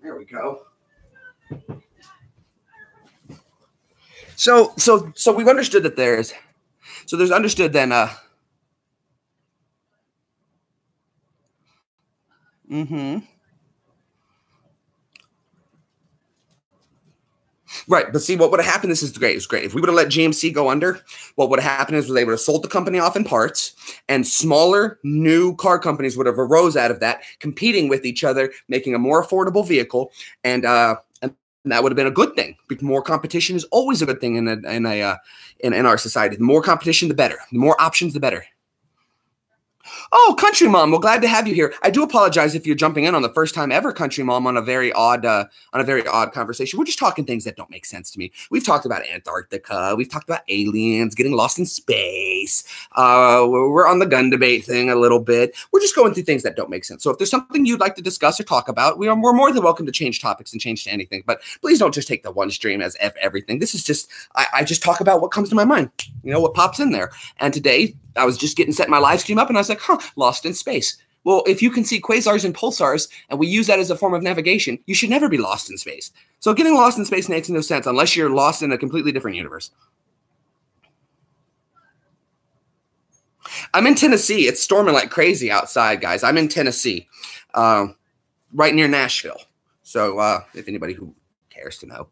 There we go. So we've understood that there's understood then. Right, but see, what would have happened, this is great, it's great. If we would have let GMC go under, what would have happened is they would have sold the company off in parts, and smaller, new car companies would have arose out of that, competing with each other, making a more affordable vehicle, and that would have been a good thing. More competition is always a good thing in our society. The more competition, the better. The more options, the better. Oh, Country Mom, well, glad to have you here. I do apologize if you're jumping in on the first time ever, Country Mom, on a very odd conversation. We're just talking things that don't make sense to me. We've talked about Antarctica. We've talked about aliens, getting lost in space. We're on the gun debate thing a little bit. We're just going through things that don't make sense. So if there's something you'd like to discuss or talk about, we're more than welcome to change topics and change to anything. But please don't just take the one stream as everything. This is just, I just talk about what comes to my mind, what pops in there. And today, I was just getting set my live stream up, and I was like, lost in space. Well, if you can see quasars and pulsars, and we use that as a form of navigation, you should never be lost in space. So getting lost in space makes no sense unless you're lost in a completely different universe. I'm in Tennessee. It's storming like crazy outside, guys. I'm in Tennessee, right near Nashville. So if anybody who cares to know.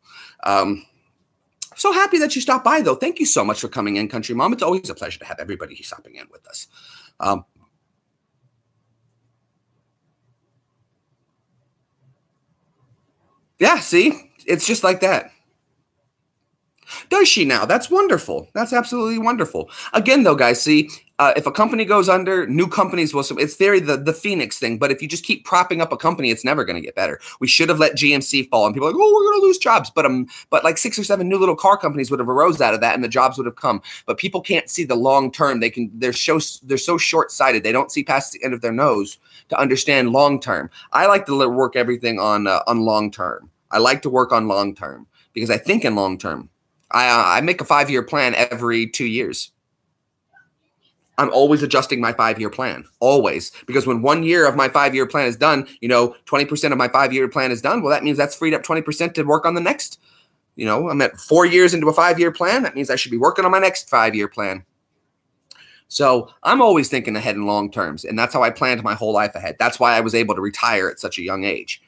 So happy that you stopped by, though. Thank you so much for coming in, Country Mom. It's always a pleasure to have everybody stopping in with us. Yeah, see? It's just like that. Does she now? That's wonderful. That's absolutely wonderful. Again, though, guys, see, if a company goes under, new companies will. It's very the Phoenix thing. But if you just keep propping up a company, it's never going to get better. We should have let GMC fall, and people are like, oh, we're going to lose jobs. But like 6 or 7 new little car companies would have arose out of that, and the jobs would have come. But people can't see the long term. They're so short sighted. They don't see past the end of their nose to understand long term. I like to work everything on long term. I like to work on long term because I think in long term. I make a 5-year plan every 2 years. I'm always adjusting my 5-year plan, always. Because when 1 year of my 5-year plan is done, 20% of my 5-year plan is done. Well, that means that's freed up 20% to work on the next. I'm at 4 years into a 5-year plan. That means I should be working on my next 5-year plan. So I'm always thinking ahead in long terms. And that's how I planned my whole life ahead. That's why I was able to retire at such a young age.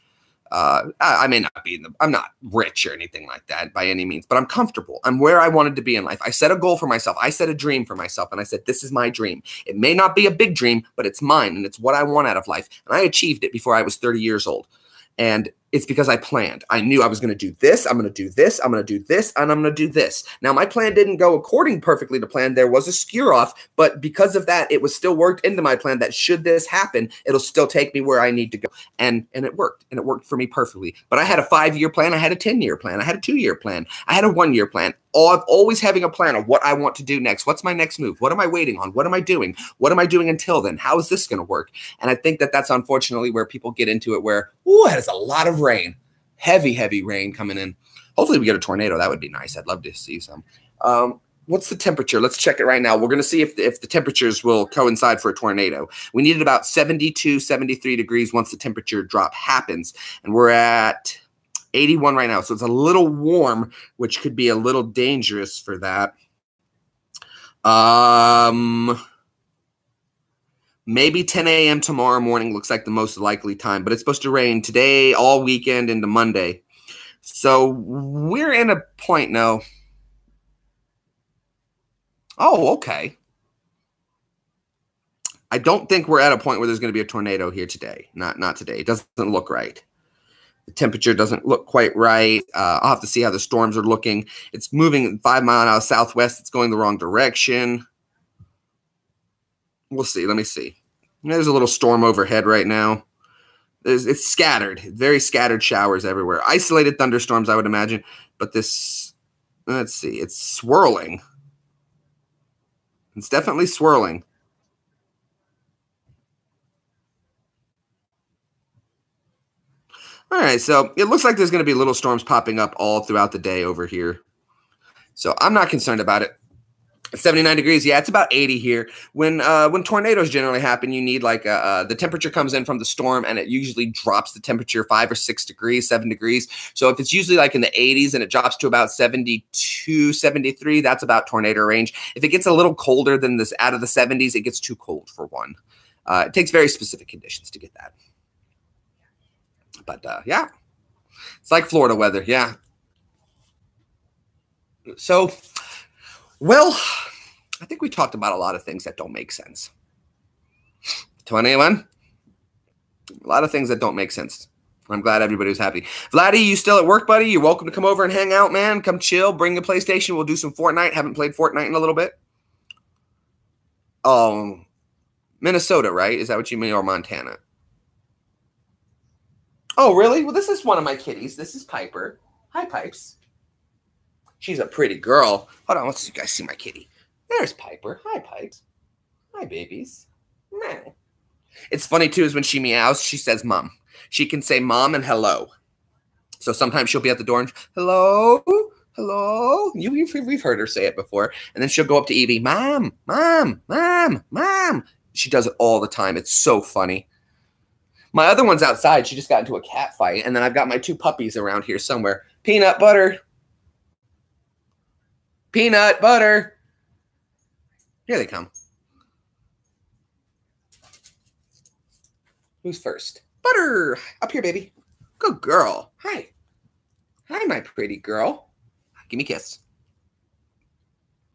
I may not be I'm not rich or anything like that by any means, but I'm comfortable. I'm where I wanted to be in life. I set a goal for myself. I set a dream for myself, and I said, this is my dream. It may not be a big dream, but it's mine, and it's what I want out of life. And I achieved it before I was 30 years old. And It's because I planned. I knew I was going to do this. I'm going to do this. I'm going to do this. And I'm going to do this. Now, my plan didn't go according perfectly to plan. There was a skew off. But because of that, it was still worked into my plan that should this happen, it'll still take me where I need to go. And it worked. And it worked for me perfectly. But I had a 5-year plan. I had a 10-year plan. I had a 2-year plan. I had a 1-year plan. Always having a plan of what I want to do next. What's my next move? What am I waiting on? What am I doing? What am I doing until then? How is this going to work? And I think that that's unfortunately where people get into it where, ooh, it is a lot of rain. Heavy, heavy rain coming in. Hopefully we get a tornado. That would be nice. I'd love to see some. What's the temperature? Let's check it right now. We're going to see if the temperatures will coincide for a tornado. We needed about 72, 73 degrees once the temperature drop happens. And we're at 81 right now. So it's a little warm, which could be a little dangerous for that. Maybe 10 a.m. tomorrow morning looks like the most likely time, but it's supposed to rain today, all weekend into Monday. So we're in a point now. Oh, okay. I don't think we're at a point where there's going to be a tornado here today. Not today. It doesn't look right. The temperature doesn't look quite right. I'll have to see how the storms are looking. It's moving 5 miles out of southwest. It's going the wrong direction. We'll see. Let me see. There's a little storm overhead right now. It's scattered. Very scattered showers everywhere. Isolated thunderstorms, I would imagine. But this, let's see. It's swirling. It's definitely swirling. All right, so it looks like there's going to be little storms popping up all throughout the day over here. So I'm not concerned about it. 79 degrees, yeah, it's about 80 here. When tornadoes generally happen, you need like the temperature comes in from the storm, and it usually drops the temperature 5 or 6 degrees, 7 degrees. So if it's usually like in the 80s and it drops to about 72, 73, that's about tornado range. If it gets a little colder than this, out of the 70s, it gets too cold for one. It takes very specific conditions to get that. But yeah, it's like Florida weather. Yeah. So, well, I think we talked about a lot of things that don't make sense. 21, a lot of things that don't make sense. I'm glad everybody was happy. Vladdy, you still at work, buddy? You're welcome to come over and hang out, man. Come chill. Bring the PlayStation. We'll do some Fortnite. Haven't played Fortnite in a little bit. Minnesota, right? Is that what you mean, or Montana? Oh, really? Well, this is one of my kitties. This is Piper. Hi, Pipes. She's a pretty girl. Hold on, let's you guys see my kitty. There's Piper. Hi, Pipes. Hi, babies. Meow. It's funny, too, is when she meows, she says mom. She can say mom and hello. So sometimes she'll be at the door and, hello, hello. We've heard her say it before. And then she'll go up to Evie, mom, mom, mom, mom. She does it all the time. It's so funny. My other one's outside. She just got into a cat fight. And then I've got my 2 puppies around here somewhere. Peanut butter. Peanut butter. Here they come. Who's first? Butter. Up here, baby. Good girl. Hi. Hi, my pretty girl. Give me a kiss.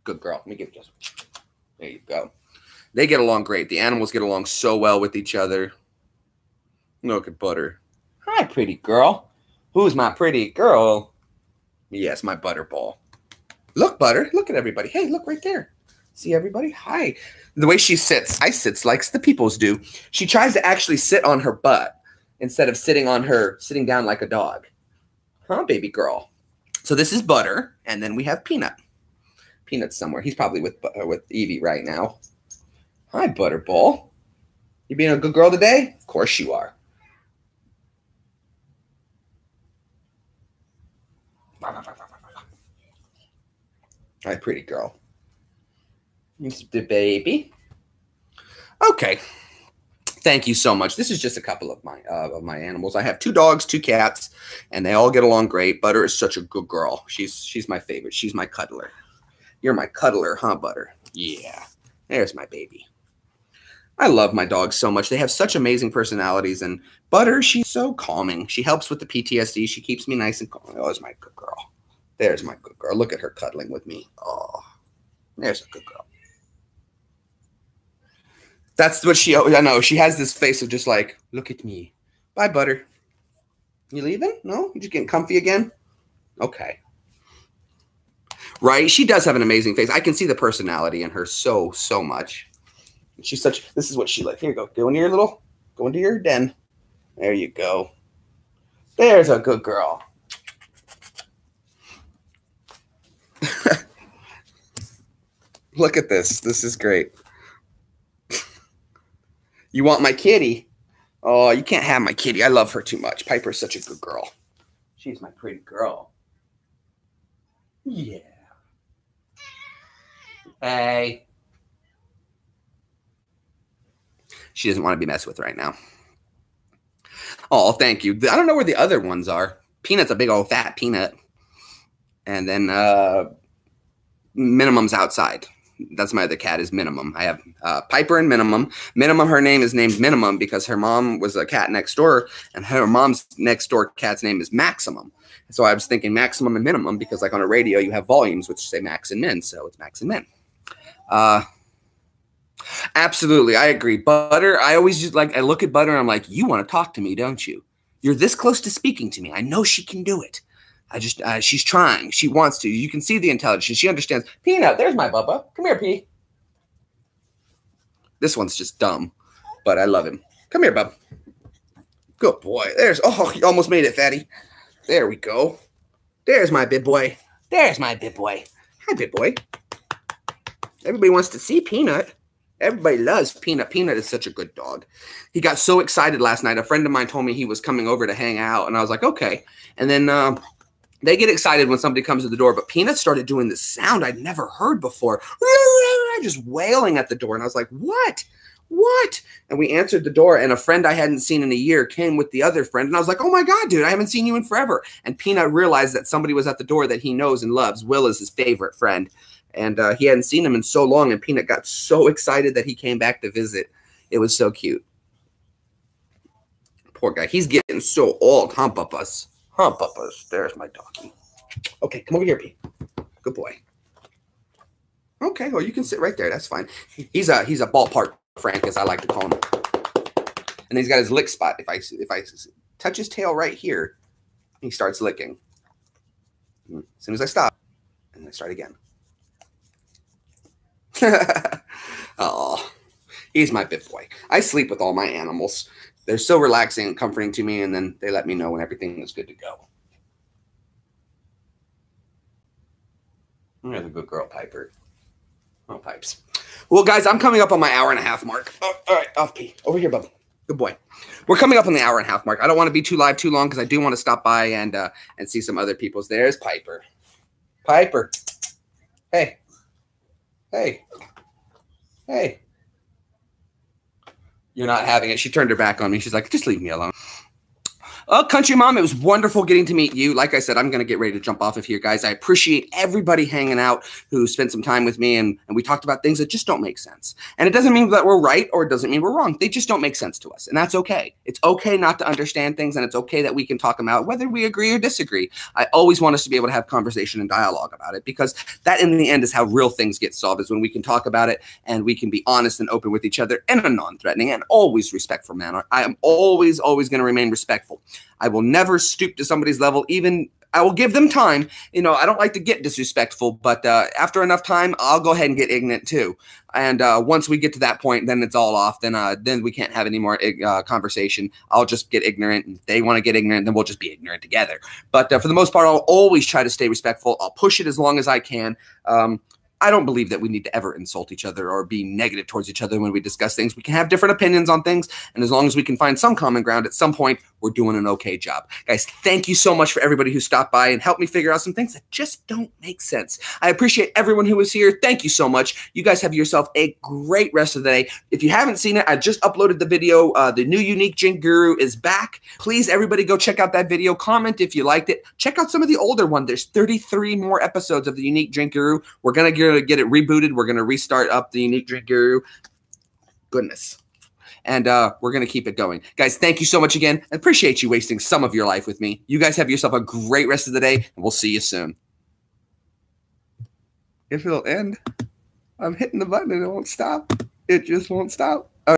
Good girl. Let me give you a kiss. There you go. They get along great. The animals get along so well with each other. Look at Butter. Hi, pretty girl. Who's my pretty girl? Yes, my Butterball. Look, Butter. Look at everybody. Hey, look right there. See everybody? Hi. The way she sits, I sits like the peoples do. She tries to actually sit on her butt instead of sitting down like a dog. Huh, baby girl? So this is Butter, and then we have Peanut. Peanut's somewhere. He's probably with Evie right now. Hi, Butterball. You being a good girl today? Of course you are. Hi, pretty girl. This is the baby. Okay. Thank you so much. This is just a couple of my animals. I have 2 dogs, 2 cats, and they all get along great. Butter is such a good girl. She's my favorite. She's my cuddler. You're my cuddler, huh, Butter? Yeah. There's my baby. I love my dogs so much. They have such amazing personalities. And Butter, she's so calming. She helps with the PTSD. She keeps me nice and calm. Oh, there's my good girl. There's my good girl. Look at her cuddling with me. Oh, there's a good girl. That's what I know. She has this face of just like, look at me. Bye, Butter. You leaving? No? You just getting comfy again? Okay. Right? She does have an amazing face. I can see the personality in her so much. She's such, this is what she like. Here you go. Go into your den. There you go. There's a good girl. Look at this. This is great. You want my kitty? Oh, you can't have my kitty. I love her too much. Piper's such a good girl. She's my pretty girl. Yeah. Hey. She doesn't want to be messed with right now. Oh, thank you. I don't know where the other ones are. Peanut's a big old fat peanut. And then Minimum's outside. That's my other cat is Minimum. I have Piper and Minimum. Minimum, her name is named Minimum because her mom was a cat next door, and her mom's next door cat's name is Maximum. So I was thinking Maximum and Minimum because, like on a radio, you have volumes which say Max and Min, so it's Max and Min. Absolutely, I agree. Butter, I always just like I look at Butter and I'm like, you want to talk to me, don't you? You're this close to speaking to me. I know she can do it. I just, she's trying. She wants to. You can see the intelligence. She understands. Peanut, there's my Bubba. Come here, P. This one's just dumb, but I love him. Come here, bub. Good boy. There's, oh, you almost made it, fatty. There we go. There's my big boy. There's my big boy. Hi, big boy. Everybody wants to see Peanut. Everybody loves Peanut. Peanut is such a good dog. He got so excited last night. A friend of mine told me he was coming over to hang out, and I was like, okay. And then, they get excited when somebody comes to the door, but Peanut started doing this sound I'd never heard before, just wailing at the door. And I was like, what? What? And we answered the door, and a friend I hadn't seen in a year came with the other friend. And I was like, oh my God, dude, I haven't seen you in forever. And Peanut realized that somebody was at the door that he knows and loves. Will is his favorite friend. And he hadn't seen him in so long, and Peanut got so excited that he came back to visit. It was so cute. Poor guy. He's getting so old, huh, Bubba's? Huh, Bubba's. There's my doggy. Okay, come over here, P. Good boy. Okay, well, you can sit right there. That's fine. He's a ballpark Frank, as I like to call him. And he's got his lick spot. If I touch his tail right here, he starts licking. As soon as I stop, and I start again. Oh, he's my big boy. I sleep with all my animals. They're so relaxing and comforting to me, and then they let me know when everything is good to go. You're the good girl, Piper. Oh, Pipes. Well, guys, I'm coming up on my hour-and-a-half mark. Oh, all right, off P. Over here, bub. Good boy. We're coming up on the hour-and-a-half mark. I don't want to be too live too long because I do want to stop by and see some other people's. There's Piper. Piper. Hey. Hey. Hey. You're not having it. She turned her back on me. She's like, just leave me alone. Oh, Country Mom, it was wonderful getting to meet you. Like I said, I'm going to get ready to jump off of here, guys. I appreciate everybody hanging out who spent some time with me, and we talked about things that just don't make sense. And it doesn't mean that we're right or it doesn't mean we're wrong. They just don't make sense to us, and that's okay. It's okay not to understand things, and it's okay that we can talk them out, whether we agree or disagree. I always want us to be able to have conversation and dialogue about it, because that, in the end, is how real things get solved, is when we can talk about it and we can be honest and open with each other in a non-threatening and always respectful manner. I am always going to remain respectful. I will never stoop to somebody's level. Even I will give them time. You know, I don't like to get disrespectful, but after enough time, I'll go ahead and get ignorant too. And once we get to that point, then it's all off. Then we can't have any more conversation. I'll just get ignorant. And if they want to get ignorant, then we'll just be ignorant together. But for the most part, I'll always try to stay respectful. I'll push it as long as I can. I don't believe that we need to ever insult each other or be negative towards each other when we discuss things. We can have different opinions on things, and as long as we can find some common ground at some point, we're doing an okay job. Guys, thank you so much for everybody who stopped by and helped me figure out some things that just don't make sense. I appreciate everyone who was here. Thank you so much. You guys have yourself a great rest of the day. If you haven't seen it, I just uploaded the video. The new Unique Drink Guru is back. Please, everybody, go check out that video. Comment if you liked it. Check out some of the older one. There's 33 more episodes of the Unique Drink Guru. We're going to get it rebooted. We're going to restart up the Unique Drink Guru. Goodness. And we're going to keep it going. Guys, thank you so much again. I appreciate you wasting some of your life with me. You guys have yourself a great rest of the day, and we'll see you soon. If it'll end, I'm hitting the button and it won't stop. It just won't stop.